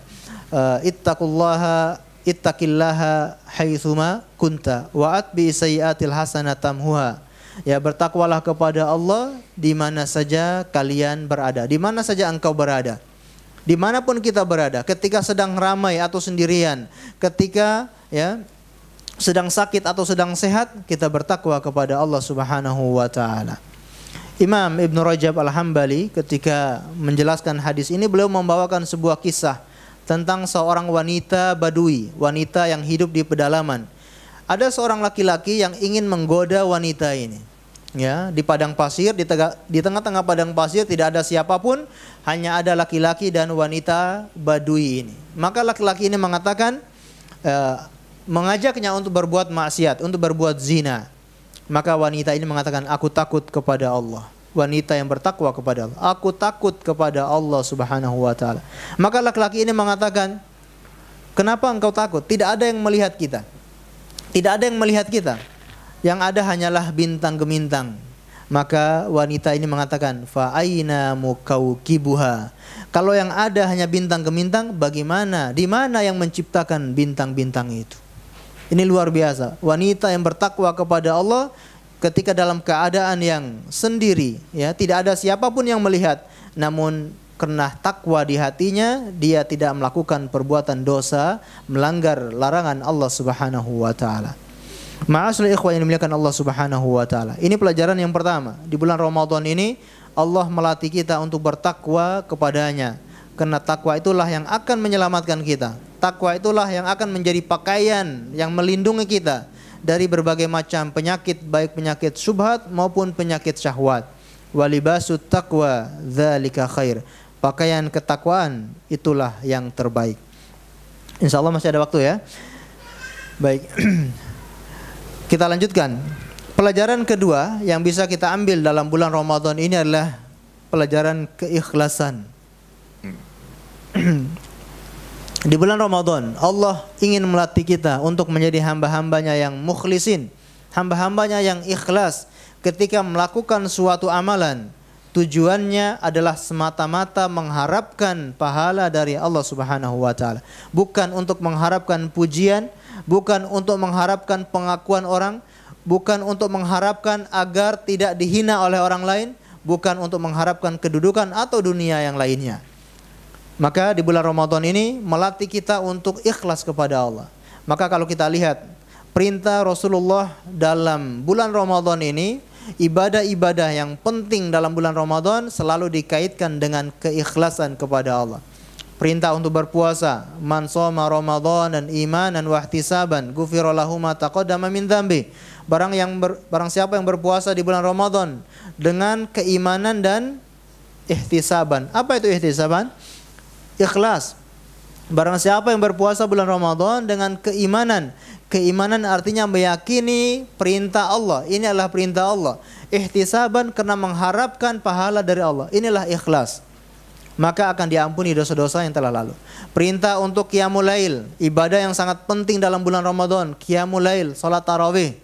ittaqillaha haitsuma kunta wa atbi sayyi'atil hasanata tamhuha. Ya, bertakwalah kepada Allah di mana saja kalian berada, di mana saja engkau berada. Dimanapun kita berada, ketika sedang ramai atau sendirian, ketika, ya, sedang sakit atau sedang sehat, kita bertakwa kepada Allah Subhanahu wa taala. Imam Ibn Rajab Al-Hambali ketika menjelaskan hadis ini, beliau membawakan sebuah kisah tentang seorang wanita Badui, wanita yang hidup di pedalaman. Ada seorang laki-laki yang ingin menggoda wanita ini, ya, di padang pasir, di tengah-tengah padang pasir tidak ada siapapun, hanya ada laki-laki dan wanita Badui ini. Maka laki-laki ini mengatakan, mengajaknya untuk berbuat maksiat, untuk berbuat zina. Maka wanita ini mengatakan, aku takut kepada Allah. Wanita yang bertakwa kepada Allah, aku takut kepada Allah Subhanahu wa taala. Maka laki-laki ini mengatakan, kenapa engkau takut? Tidak ada yang melihat kita. Tidak ada yang melihat kita. Yang ada hanyalah bintang gemintang. Maka wanita ini mengatakan, fa aina mukaukibuha. Kalau yang ada hanya bintang gemintang, bagaimana? Di mana yang menciptakan bintang-bintang itu? Ini luar biasa. Wanita yang bertakwa kepada Allah ketika dalam keadaan yang sendiri, ya, tidak ada siapapun yang melihat, namun karena takwa di hatinya, dia tidak melakukan perbuatan dosa, melanggar larangan Allah Subhanahu wa taala. Ma'asyiral ikhwan yang dimuliakan Allah Subhanahu wa taala. Ini pelajaran yang pertama. Di bulan Ramadan ini Allah melatih kita untuk bertakwa kepadanya. Karena takwa itulah yang akan menyelamatkan kita. Takwa itulah yang akan menjadi pakaian yang melindungi kita dari berbagai macam penyakit, baik penyakit syubhat maupun penyakit syahwat. Walibasut taqwa dzalika khair. pakaian ketakwaan itulah yang terbaik. Insya Allah masih ada waktu ya. Baik. Kita lanjutkan. Pelajaran kedua yang bisa kita ambil dalam bulan Ramadan ini adalah pelajaran keikhlasan. Di bulan Ramadan Allah ingin melatih kita untuk menjadi hamba-hambanya yang mukhlisin, hamba-hambanya yang ikhlas ketika melakukan suatu amalan. Tujuannya adalah semata-mata mengharapkan pahala dari Allah Subhanahu wa taala, bukan untuk mengharapkan pujian, bukan untuk mengharapkan pengakuan orang, bukan untuk mengharapkan agar tidak dihina oleh orang lain, bukan untuk mengharapkan kedudukan atau dunia yang lainnya. Maka di bulan Ramadan ini melatih kita untuk ikhlas kepada Allah. Maka kalau kita lihat perintah Rasulullah dalam bulan Ramadan ini, ibadah-ibadah yang penting dalam bulan Ramadan selalu dikaitkan dengan keikhlasan kepada Allah. Perintah untuk berpuasa, man shoma Ramadan imanan wa ihtisaban, ghufira lahu ma taqaddama min dzambi. Barang siapa yang berpuasa di bulan Ramadan dengan keimanan dan ihtisaban. Apa itu ihtisaban? Ikhlas. Barang siapa yang berpuasa bulan Ramadan dengan keimanan. Keimanan artinya meyakini perintah Allah. Ini adalah perintah Allah. Ihtisaban karena mengharapkan pahala dari Allah. Inilah ikhlas. Maka akan diampuni dosa-dosa yang telah lalu. Perintah untuk qiyamul lail, ibadah yang sangat penting dalam bulan Ramadan. Qiyamul lail, salat tarawih.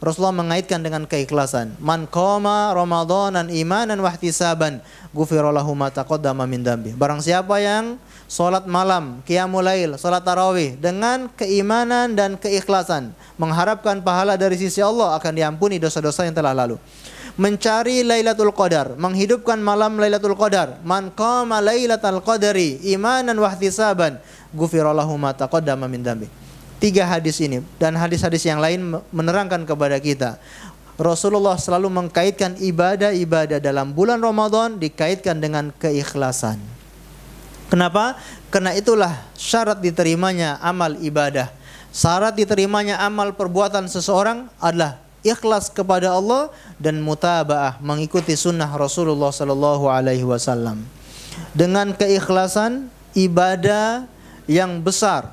Rasulullah mengaitkan dengan keikhlasan. Man qama Ramadanan imanan wa ihtisaban, ghufira lahu ma taqaddama min dzambi. Barang siapa yang salat malam, qiyamul lail, salat tarawih dengan keimanan dan keikhlasan, mengharapkan pahala dari sisi Allah, akan diampuni dosa-dosa yang telah lalu. Mencari Lailatul Qadar, menghidupkan malam Lailatul Qadar. Man qama Lailatul Qadari imanan wa ihtisaban, ghufira lahu ma taqaddama min dzambi. 3 hadis ini dan hadis-hadis yang lain menerangkan kepada kita Rasulullah selalu mengkaitkan ibadah-ibadah dalam bulan Ramadan dikaitkan dengan keikhlasan. Kenapa? Karena itulah syarat diterimanya amal ibadah. Syarat diterimanya amal perbuatan seseorang adalah ikhlas kepada Allah dan mutabaah, mengikuti sunnah Rasulullah sallallahu alaihi wasallam. Dengan keikhlasan ibadah yang besar.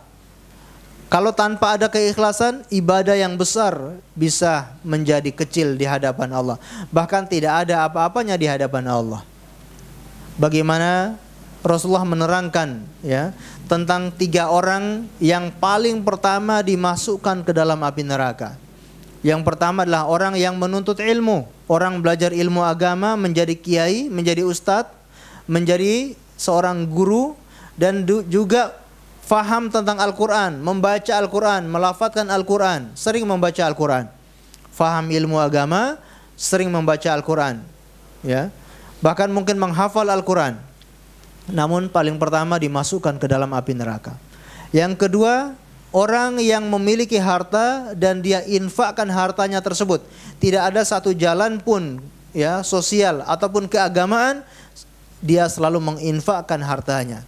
Kalau tanpa ada keikhlasan, ibadah yang besar bisa menjadi kecil di hadapan Allah. Bahkan tidak ada apa-apanya di hadapan Allah. Bagaimana Rasulullah menerangkan ya tentang 3 orang yang paling pertama dimasukkan ke dalam api neraka. Yang pertama adalah orang yang menuntut ilmu, orang belajar ilmu agama, menjadi kiai, menjadi ustadz, menjadi seorang guru, dan juga faham tentang Al-Quran, membaca Al-Quran, melafadzkan Al-Quran, sering membaca Al-Quran. Faham ilmu agama, sering membaca Al-Quran, ya. Bahkan mungkin menghafal Al-Quran. Namun paling pertama dimasukkan ke dalam api neraka. Yang kedua, orang yang memiliki harta dan dia infakkan hartanya tersebut. Tidak ada satu jalan pun ya sosial ataupun keagamaan dia selalu menginfakkan hartanya.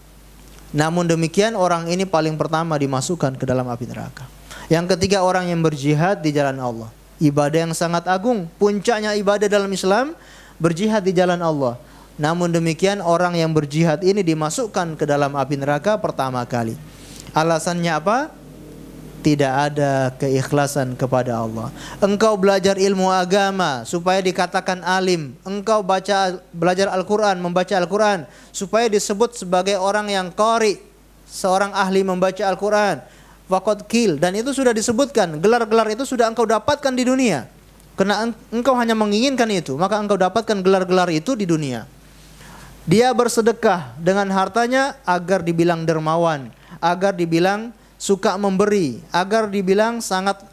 Namun demikian orang ini paling pertama dimasukkan ke dalam api neraka. Yang ketiga, orang yang berjihad di jalan Allah. Ibadah yang sangat agung, puncaknya ibadah dalam Islam, berjihad di jalan Allah. Namun demikian orang yang berjihad ini dimasukkan ke dalam api neraka pertama kali. Alasannya apa? Tidak ada keikhlasan kepada Allah. Engkau belajar ilmu agama supaya dikatakan alim. Engkau belajar Al-Quran, membaca Al-Quran supaya disebut sebagai orang yang qari, seorang ahli membaca Al-Quran. Faqad qil, dan itu sudah disebutkan. Gelar-gelar itu sudah engkau dapatkan di dunia. Karena engkau hanya menginginkan itu, maka engkau dapatkan gelar-gelar itu di dunia. Dia bersedekah dengan hartanya agar dibilang dermawan, agar dibilang suka memberi, agar dibilang sangat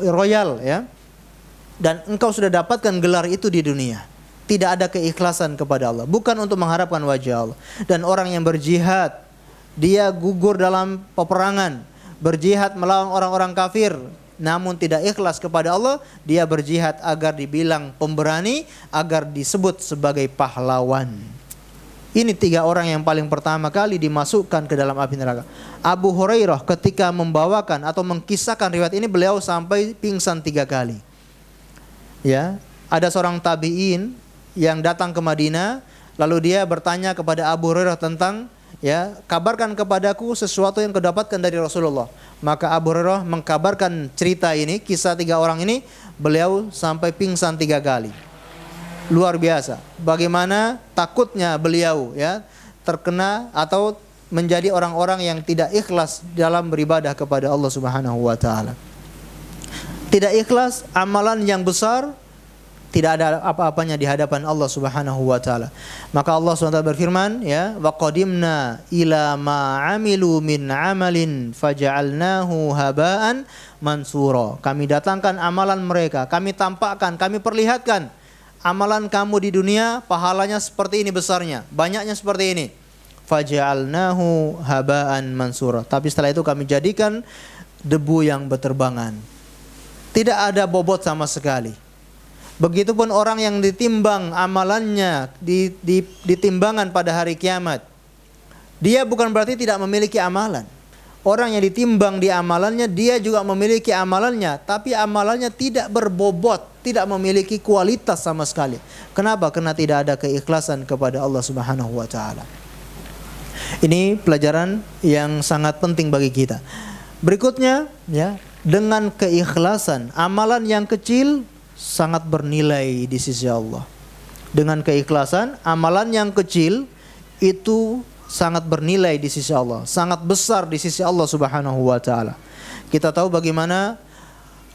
royal ya. Dan engkau sudah dapatkan gelar itu di dunia. Tidak ada keikhlasan kepada Allah, bukan untuk mengharapkan wajah Allah. Dan orang yang berjihad, dia gugur dalam peperangan, berjihad melawan orang-orang kafir, namun tidak ikhlas kepada Allah, dia berjihad agar dibilang pemberani, agar disebut sebagai pahlawan. Ini 3 orang yang paling pertama kali dimasukkan ke dalam api neraka. Abu Hurairah ketika membawakan atau mengkisahkan riwayat ini, beliau sampai pingsan 3 kali. Ya, ada seorang tabi'in yang datang ke Madinah Lalu dia bertanya kepada Abu Hurairah tentang, ya, kabarkan kepadaku sesuatu yang kedapatkan dari Rasulullah. Maka Abu Hurairah mengkabarkan cerita ini, kisah 3 orang ini. Beliau sampai pingsan 3 kali. Luar biasa. Bagaimana takutnya beliau, ya, terkena atau menjadi orang-orang yang tidak ikhlas dalam beribadah kepada Allah Subhanahu wa taala. Tidak ikhlas, amalan yang besar tidak ada apa-apanya di hadapan Allah Subhanahu wa taala. Maka Allah SWT berfirman, ya, wa qadimna ila ma amilu min amalin faja'alnahu haba'an mansura. Kami datangkan amalan mereka, kami tampakkan, kami perlihatkan amalan kamu di dunia, pahalanya seperti ini besarnya, banyaknya seperti ini. Faja'alnahu haba'an mansura. Tapi setelah itu kami jadikan debu yang berterbangan. Tidak ada bobot sama sekali. Begitupun orang yang ditimbang amalannya di timbangan pada hari kiamat. Dia bukan berarti tidak memiliki amalan. Orang yang ditimbang di amalannya, dia juga memiliki amalannya, tapi amalannya tidak berbobot, tidak memiliki kualitas sama sekali. Kenapa? Karena tidak ada keikhlasan kepada Allah Subhanahu wa taala. Ini pelajaran yang sangat penting bagi kita. Berikutnya, ya, dengan keikhlasan, amalan yang kecil sangat bernilai di sisi Allah. Dengan keikhlasan, amalan yang kecil itu sangat bernilai di sisi Allah, sangat besar di sisi Allah Subhanahu wa taala. Kita tahu bagaimana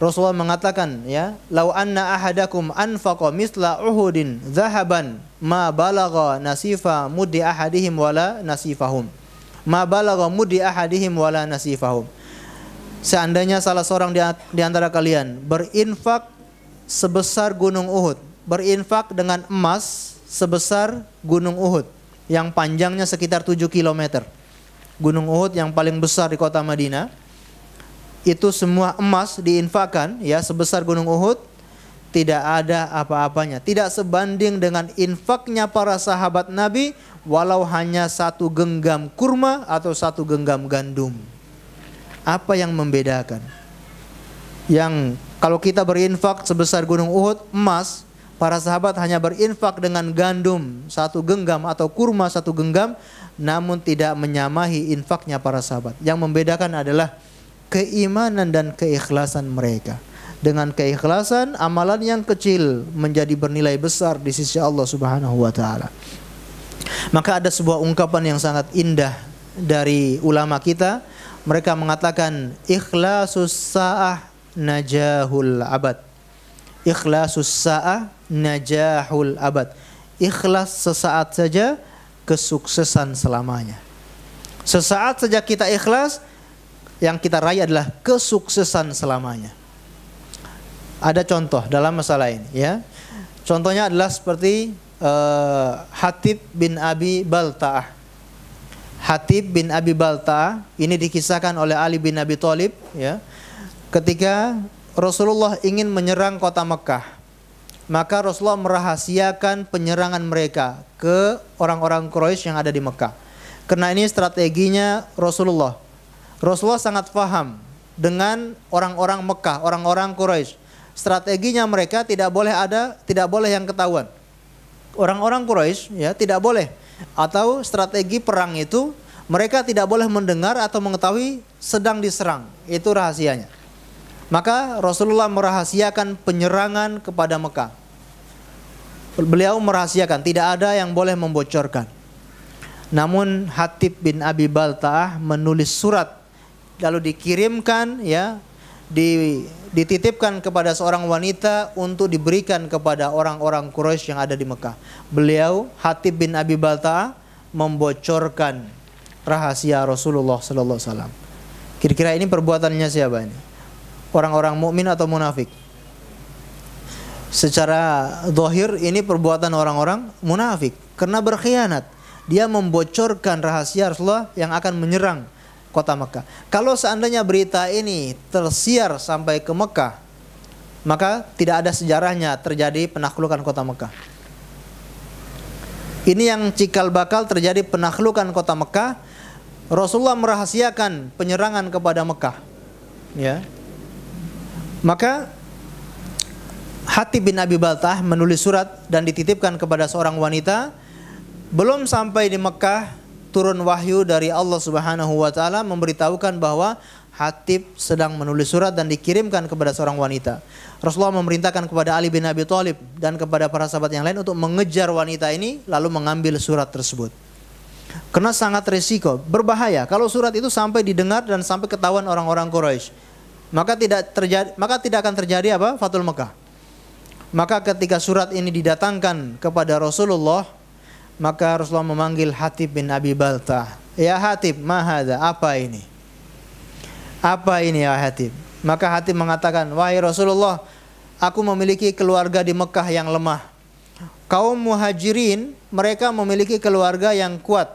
Rasulullah mengatakan, ya, "Lau anna ahadakum anfaqa misla Uhudin zahaban ma balagha nasifa muddi ahadihim wala nasifahum." Ma balagha muddi ahadihim wala nasifahum. Seandainya salah seorang di antara kalian berinfak sebesar gunung Uhud, berinfak dengan emas sebesar gunung Uhud yang panjangnya sekitar 7 km. Gunung Uhud yang paling besar di kota Madinah, itu semua emas diinfakkan, ya, sebesar gunung Uhud, tidak ada apa-apanya, tidak sebanding dengan infaknya para sahabat Nabi walau hanya 1 genggam kurma atau 1 genggam gandum. Apa yang membedakan? Yang kalau kita berinfak sebesar gunung Uhud emas, para sahabat hanya berinfak dengan gandum 1 genggam atau kurma 1 genggam, namun tidak menyamahi infaknya para sahabat. Yang membedakan adalah keimanan dan keikhlasan mereka. Dengan keikhlasan, amalan yang kecil menjadi bernilai besar di sisi Allah Subhanahu wa taala. Maka ada sebuah ungkapan yang sangat indah dari ulama kita. Mereka mengatakan, ikhlasus sa'ah najahul abad. Ikhlasus sa'ah najahul abad. Ikhlas sesaat saja, kesuksesan selamanya. Sesaat saja kita ikhlas, yang kita raih adalah kesuksesan selamanya. Ada contoh dalam masalah ini, ya. Contohnya adalah seperti Hatib bin Abi Balta'ah. Hatib bin Abi Balta'ah ini dikisahkan oleh Ali bin Abi Thalib, ya. Ketika Rasulullah ingin menyerang kota Mekah, maka Rasulullah merahasiakan penyerangan mereka ke orang-orang Quraisy yang ada di Mekah. Karena ini strateginya Rasulullah. Rasulullah sangat paham dengan orang-orang Mekah, orang-orang Quraisy. Strateginya mereka tidak boleh yang ketahuan. Orang-orang Quraisy, ya, tidak boleh, atau strategi perang itu mereka tidak boleh mendengar atau mengetahui sedang diserang. Itu rahasianya. Maka Rasulullah merahasiakan penyerangan kepada Mekah. Beliau merahasiakan, tidak ada yang boleh membocorkan. Namun Hatib bin Abi Balta'ah menulis surat, lalu dikirimkan, ya, dititipkan kepada seorang wanita untuk diberikan kepada orang-orang Quraisy yang ada di Mekah. Beliau, Hatib bin Abi Balta'ah, membocorkan rahasia Rasulullah sallallahu alaihi wasallam. Kira-kira ini perbuatannya siapa ini? Orang-orang mukmin atau munafik? Secara zahir ini perbuatan orang-orang munafik karena berkhianat. Dia membocorkan rahasia Rasulullah yang akan menyerang kota Mekah. Kalau seandainya berita ini tersiar sampai ke Mekah, maka tidak ada sejarahnya terjadi penaklukan kota Mekah. Ini yang cikal bakal terjadi penaklukan kota Mekah. Rasulullah merahasiakan penyerangan kepada Mekah, ya. Maka Hatib bin Abi Balta'ah menulis surat dan dititipkan kepada seorang wanita Belum sampai di Mekah, turun wahyu dari Allah Subhanahu wa taala memberitahukan bahwa Hatib sedang menulis surat dan dikirimkan kepada seorang wanita. Rasulullah memerintahkan kepada Ali bin Abi Thalib dan kepada para sahabat yang lain untuk mengejar wanita ini lalu mengambil surat tersebut. Karena sangat risiko, berbahaya kalau surat itu sampai didengar dan sampai ketahuan orang-orang Quraisy. Maka tidak akan terjadi apa? Fathul Mekah. Maka ketika surat ini didatangkan kepada Rasulullah, maka Rasulullah memanggil Hatib bin Abi Baltah. Ya Hatib, ma hadza? Apa ini? Apa ini ya Hatib? Maka Hatib mengatakan, wahai Rasulullah, aku memiliki keluarga di Mekah yang lemah. Kaum Muhajirin, mereka memiliki keluarga yang kuat.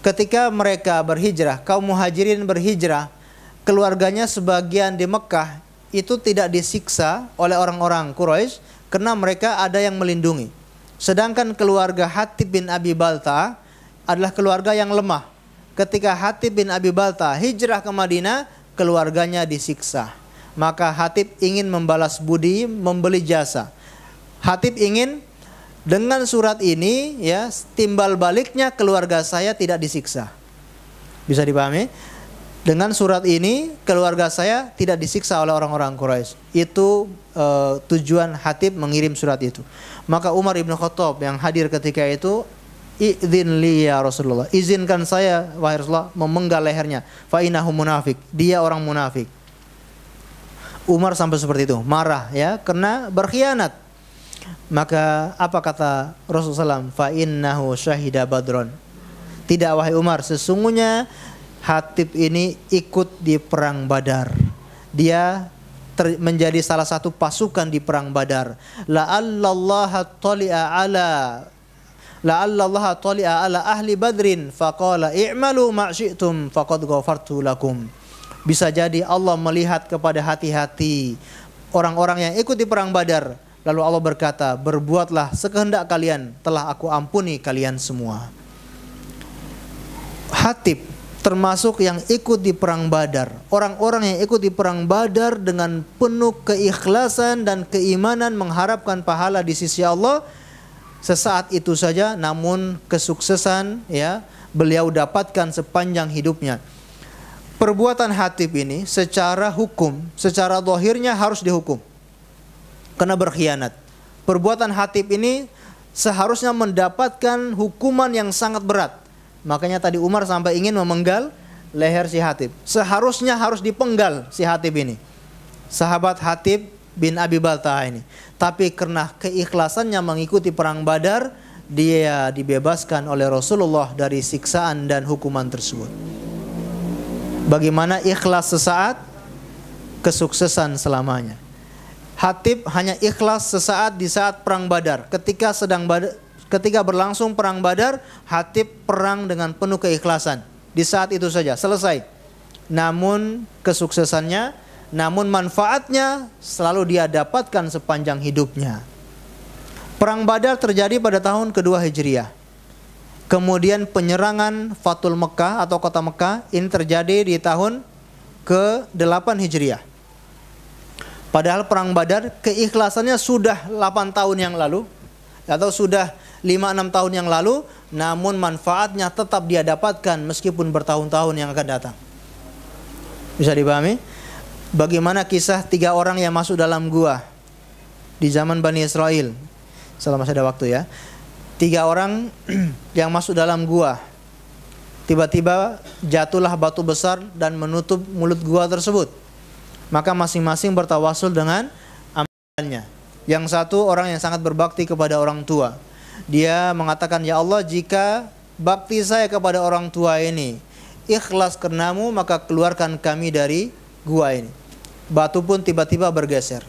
Ketika mereka berhijrah, kaum Muhajirin berhijrah, keluarganya sebagian di Mekah itu tidak disiksa oleh orang-orang Quraisy karena mereka ada yang melindungi. Sedangkan keluarga Hatib bin Abi Baltah adalah keluarga yang lemah. Ketika Hatib bin Abi Baltah hijrah ke Madinah, keluarganya disiksa. Maka Hatib ingin membalas budi, membeli jasa. Hatib ingin dengan surat ini, ya, timbal baliknya keluarga saya tidak disiksa. Bisa dipahami? Dengan surat ini keluarga saya tidak disiksa oleh orang-orang Quraisy. Itu tujuan Hatib mengirim surat itu. Maka Umar ibn Khattab yang hadir ketika itu, "Idzin li ya Rasulullah." Izinkan saya wahai Rasulullah memenggal lehernya. Fa innahu munafik. Dia orang munafik. Umar sampai seperti itu, marah ya karena berkhianat. Maka apa kata Rasulullah SAW? Fa innahu syahida badron. Tidak wahai Umar, sesungguhnya Hatib ini ikut di perang Badar. Dia menjadi salah satu pasukan di perang Badar. La'allallaha tali'a ala ahli badrin faqala i'malu ma syi'tum faqad ghafartu lakum. Bisa jadi Allah melihat kepada hati-hati orang-orang yang ikut di perang Badar, lalu Allah berkata, berbuatlah sekehendak kalian, telah aku ampuni kalian semua. Hatib termasuk yang ikut di perang Badar. Orang-orang yang ikut di perang Badar dengan penuh keikhlasan dan keimanan mengharapkan pahala di sisi Allah. Sesaat itu saja, namun kesuksesan ya beliau dapatkan sepanjang hidupnya. Perbuatan Hatib ini secara hukum, secara zahirnya harus dihukum karena berkhianat. Perbuatan Hatib ini seharusnya mendapatkan hukuman yang sangat berat. Makanya tadi Umar sampai ingin memenggal leher si Hatib. Seharusnya harus dipenggal si Hatib ini, sahabat Hatib bin Abi Baltah ini. Tapi karena keikhlasannya mengikuti perang Badar, dia dibebaskan oleh Rasulullah dari siksaan dan hukuman tersebut. Bagaimana ikhlas sesaat, kesuksesan selamanya. Hatib hanya ikhlas sesaat di saat perang Badar. Ketika berlangsung perang Badar, Hatib perang dengan penuh keikhlasan. Di saat itu saja selesai. Namun kesuksesannya, namun manfaatnya selalu dia dapatkan sepanjang hidupnya. Perang Badar terjadi pada tahun kedua Hijriah. Kemudian penyerangan Fathul Mekah atau kota Mekah ini terjadi di tahun ke-8 Hijriah. Padahal perang Badar keikhlasannya sudah 8 tahun yang lalu atau sudah 5-6 tahun yang lalu, namun manfaatnya tetap dia dapatkan meskipun bertahun-tahun yang akan datang. Bisa dipahami? Bagaimana kisah 3 orang yang masuk dalam gua di zaman Bani Israel. Selama masih ada waktu ya. 3 orang yang masuk dalam gua. Tiba-tiba jatuhlah batu besar dan menutup mulut gua tersebut. Maka masing-masing bertawasul dengan amalannya. Yang satu orang yang sangat berbakti kepada orang tua. Dia mengatakan, ya Allah, jika bakti saya kepada orang tua ini ikhlas karenamu, maka keluarkan kami dari gua ini. Batu pun tiba-tiba bergeser.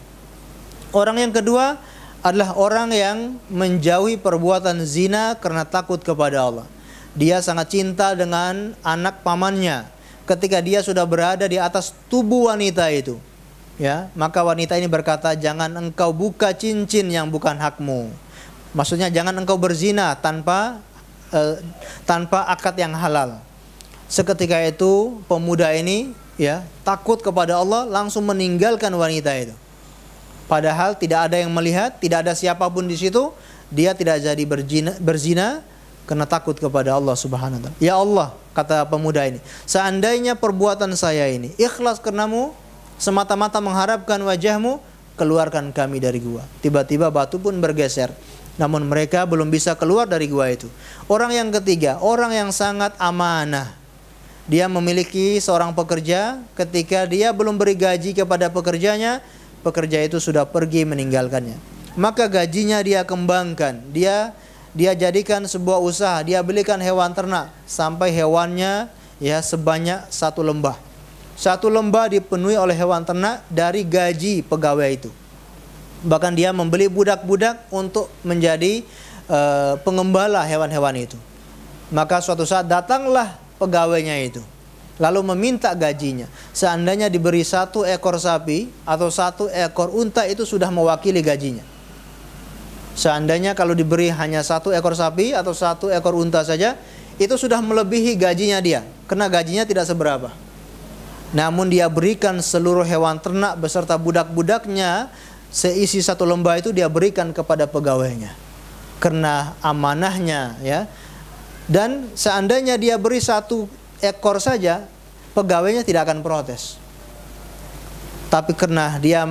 Orang yang kedua adalah orang yang menjauhi perbuatan zina karena takut kepada Allah. Dia sangat cinta dengan anak pamannya. Ketika dia sudah berada di atas tubuh wanita itu, ya, maka wanita ini berkata, jangan engkau buka cincin yang bukan hakmu. Maksudnya jangan engkau berzina tanpa akad yang halal. Seketika itu pemuda ini ya takut kepada Allah, langsung meninggalkan wanita itu. Padahal tidak ada yang melihat, tidak ada siapapun di situ, dia tidak jadi berzina karena takut kepada Allah Subhanahu wa taala. Ya Allah, kata pemuda ini, seandainya perbuatan saya ini ikhlas karenamu, semata-mata mengharapkan wajahmu, keluarkan kami dari gua. Tiba-tiba batu pun bergeser. Namun mereka belum bisa keluar dari gua itu. Orang yang ketiga, orang yang sangat amanah. Dia memiliki seorang pekerja, ketika dia belum beri gaji kepada pekerjanya, pekerja itu sudah pergi meninggalkannya. Maka gajinya dia kembangkan, dia jadikan sebuah usaha, dia belikan hewan ternak sampai hewannya ya sebanyak 1 lembah. 1 lembah dipenuhi oleh hewan ternak dari gaji pegawai itu. Bahkan dia membeli budak-budak untuk menjadi pengembala hewan-hewan itu. Maka suatu saat datanglah pegawainya itu, lalu meminta gajinya. Seandainya diberi 1 ekor sapi atau 1 ekor unta, itu sudah mewakili gajinya. Seandainya kalau diberi hanya 1 ekor sapi atau 1 ekor unta saja, itu sudah melebihi gajinya dia, karena gajinya tidak seberapa. Namun dia berikan seluruh hewan ternak beserta budak-budaknya, seisi 1 lembah itu dia berikan kepada pegawainya, karena amanahnya ya. Dan seandainya dia beri 1 ekor saja, pegawainya tidak akan protes. Tapi karena dia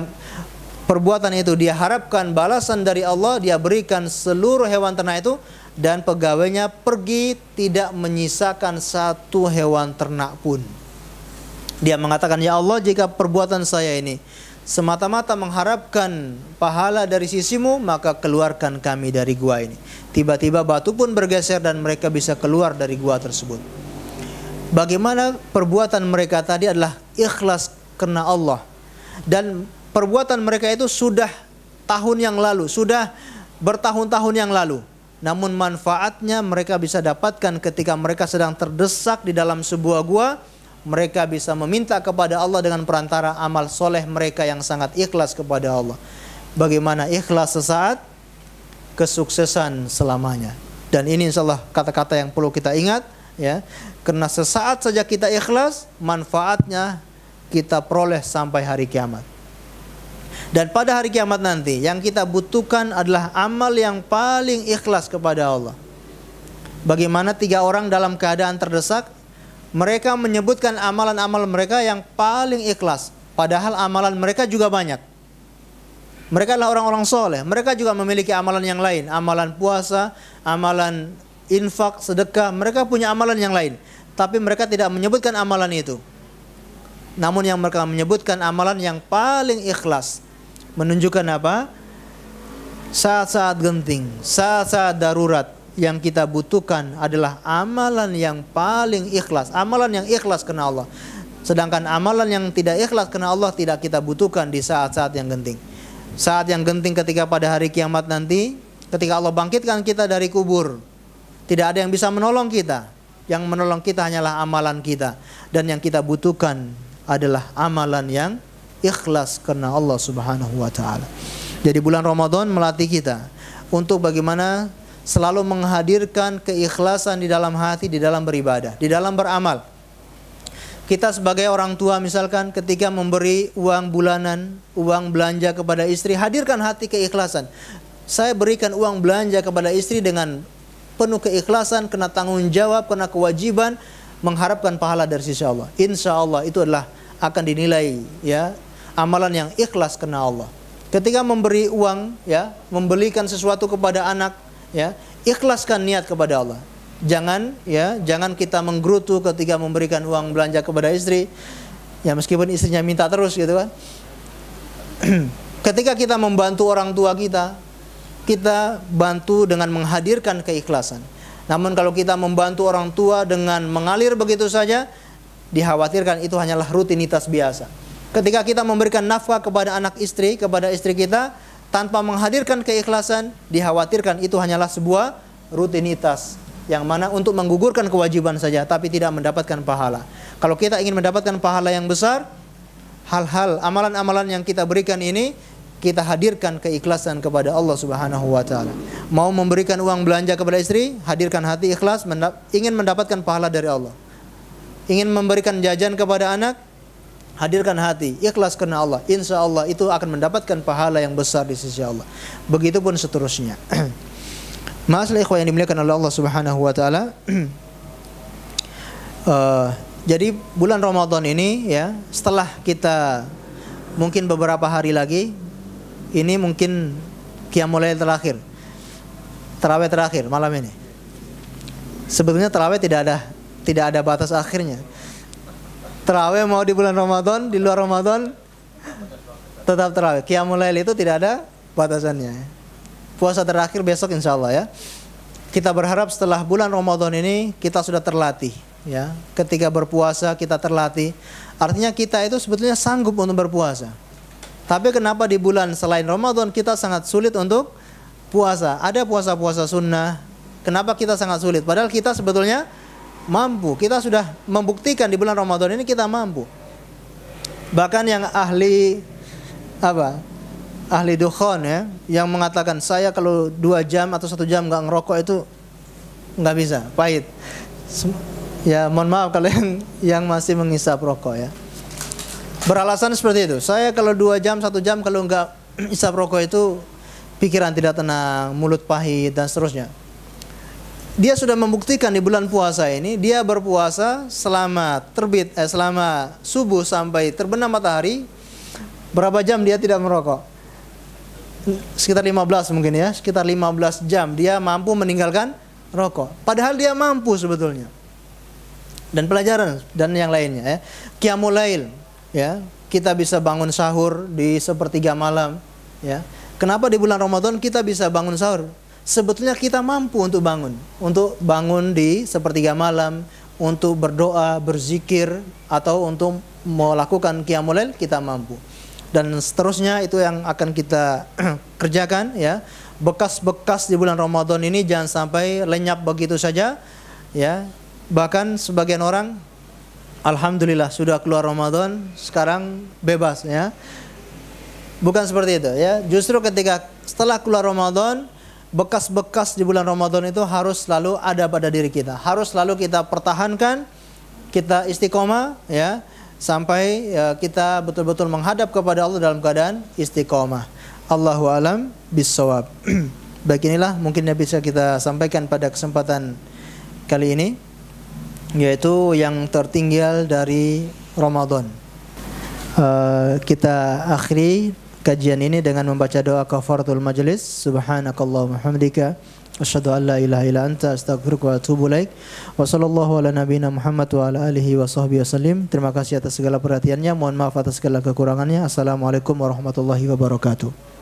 perbuatan itu dia harapkan balasan dari Allah, dia berikan seluruh hewan ternak itu, dan pegawainya pergi tidak menyisakan 1 hewan ternak pun. Dia mengatakan, ya Allah, jika perbuatan saya ini semata-mata mengharapkan pahala dari sisimu, maka keluarkan kami dari gua ini. Tiba-tiba batu pun bergeser dan mereka bisa keluar dari gua tersebut. Bagaimana perbuatan mereka tadi adalah ikhlas karena Allah. Dan perbuatan mereka itu sudah tahun yang lalu, sudah bertahun-tahun yang lalu. Namun manfaatnya mereka bisa dapatkan ketika mereka sedang terdesak di dalam sebuah gua. Mereka bisa meminta kepada Allah dengan perantara amal soleh mereka yang sangat ikhlas kepada Allah. Bagaimana ikhlas sesaat, kesuksesan selamanya. Dan ini insyaallah kata-kata yang perlu kita ingat ya. Karena sesaat saja kita ikhlas, manfaatnya kita peroleh sampai hari kiamat. Dan pada hari kiamat nanti yang kita butuhkan adalah amal yang paling ikhlas kepada Allah. Bagaimana 3 orang dalam keadaan terdesak, mereka menyebutkan amalan-amalan mereka yang paling ikhlas. Padahal amalan mereka juga banyak. Mereka adalah orang-orang soleh. Mereka juga memiliki amalan yang lain. Amalan puasa, amalan infak, sedekah. Mereka punya amalan yang lain. Tapi mereka tidak menyebutkan amalan itu. Namun yang mereka menyebutkan amalan yang paling ikhlas. Menunjukkan apa? Saat-saat genting, saat-saat darurat, yang kita butuhkan adalah amalan yang paling ikhlas, amalan yang ikhlas karena Allah. Sedangkan amalan yang tidak ikhlas karena Allah tidak kita butuhkan di saat-saat yang genting. Saat yang genting ketika pada hari kiamat nanti, ketika Allah bangkitkan kita dari kubur, tidak ada yang bisa menolong kita. Yang menolong kita hanyalah amalan kita. Dan yang kita butuhkan adalah amalan yang ikhlas karena Allah Subhanahu wa taala. Jadi bulan Ramadan melatih kita untuk bagaimana selalu menghadirkan keikhlasan di dalam hati, di dalam beribadah, di dalam beramal. Kita sebagai orang tua misalkan ketika memberi uang bulanan, uang belanja kepada istri, hadirkan hati keikhlasan. Saya berikan uang belanja kepada istri dengan penuh keikhlasan, kena tanggung jawab, kena kewajiban, mengharapkan pahala dari sisi Allah. Insya Allah itu adalah akan dinilai ya amalan yang ikhlas karena Allah. Ketika memberi uang ya, membelikan sesuatu kepada anak ya, ikhlaskan niat kepada Allah. Jangan kita menggerutu ketika memberikan uang belanja kepada istri. Ya meskipun istrinya minta terus gitu kan. Ketika kita membantu orang tua kita bantu dengan menghadirkan keikhlasan. Namun kalau kita membantu orang tua dengan mengalir begitu saja, dikhawatirkan itu hanyalah rutinitas biasa. Ketika kita memberikan nafkah kepada istri kita, tanpa menghadirkan keikhlasan, dikhawatirkan itu hanyalah sebuah rutinitas yang mana untuk menggugurkan kewajiban saja, tapi tidak mendapatkan pahala. Kalau kita ingin mendapatkan pahala yang besar, hal-hal amalan-amalan yang kita berikan ini, kita hadirkan keikhlasan kepada Allah Subhanahu wa taala. Mau memberikan uang belanja kepada istri, hadirkan hati ikhlas, ingin mendapatkan pahala dari Allah. Ingin memberikan jajan kepada anak, hadirkan hati, ikhlas karena Allah, insya Allah itu akan mendapatkan pahala yang besar di sisi Allah. Begitupun seterusnya. Ma'asyiral ikhwah yang dimuliakan oleh Allah Subhanahu wa taala. Jadi bulan Ramadan ini ya, setelah kita mungkin beberapa hari lagi, ini mungkin qiyamul lail terakhir, tarawih terakhir malam ini. Sebetulnya tarawih tidak ada batas akhirnya. Tarawih mau di bulan Ramadan, di luar Ramadan tetap tarawih. Qiyamul lail itu tidak ada batasannya. Puasa terakhir besok insya Allah ya. Kita berharap setelah bulan Ramadan ini kita sudah terlatih ya. Ketika berpuasa kita terlatih. Artinya kita itu sebetulnya sanggup untuk berpuasa. Tapi kenapa di bulan selain Ramadan kita sangat sulit untuk puasa? Ada puasa-puasa sunnah. Kenapa kita sangat sulit? Padahal kita sebetulnya mampu. Kita sudah membuktikan di bulan Ramadan ini kita mampu. Bahkan yang ahli dukhon ya, yang mengatakan saya kalau 2 jam atau 1 jam nggak ngerokok itu nggak bisa, pahit. Ya mohon maaf kalau yang masih menghisap rokok ya. Beralasan seperti itu. Saya kalau 2 jam 1 jam kalau nggak hisap rokok itu pikiran tidak tenang, mulut pahit dan seterusnya. Dia sudah membuktikan di bulan puasa ini dia berpuasa selama selama subuh sampai terbenam matahari. Berapa jam dia tidak merokok? Sekitar 15 mungkin ya, sekitar 15 jam dia mampu meninggalkan rokok. Padahal dia mampu sebetulnya. Dan pelajaran dan yang lainnya ya. Qiyamul lail ya, kita bisa bangun sahur di sepertiga malam ya. Kenapa di bulan Ramadan kita bisa bangun sahur? Sebetulnya kita mampu untuk bangun di sepertiga malam, untuk berdoa, berzikir atau untuk melakukan qiyamul lail kita mampu. Dan seterusnya itu yang akan kita kerjakan ya. Bekas-bekas di bulan Ramadan ini jangan sampai lenyap begitu saja ya. Bahkan sebagian orang alhamdulillah sudah keluar Ramadan, sekarang bebas ya. Bukan seperti itu ya. Justru ketika setelah keluar Ramadan, bekas-bekas di bulan Ramadan itu harus selalu ada pada diri kita. Harus selalu kita pertahankan, kita istiqomah ya, sampai ya, kita betul-betul menghadap kepada Allah dalam keadaan istiqomah. Allahu alam bissawab. Baik, inilah mungkin yang bisa kita sampaikan pada kesempatan kali ini, yaitu yang tertinggal dari Ramadan. Kita akhiri kajian ini dengan membaca doa kafaratul majlis. Subhanakallahumma hamdika asyhadu an la ilaha illa anta astaghfiruka wa atubu ilaik. Wa sallallahu ala nabiyyina Muhammad wa ala alihi wa sahbihi wasallim. Terima kasih atas segala perhatiannya. Mohon maaf atas segala kekurangannya. Assalamualaikum warahmatullahi wabarakatuh.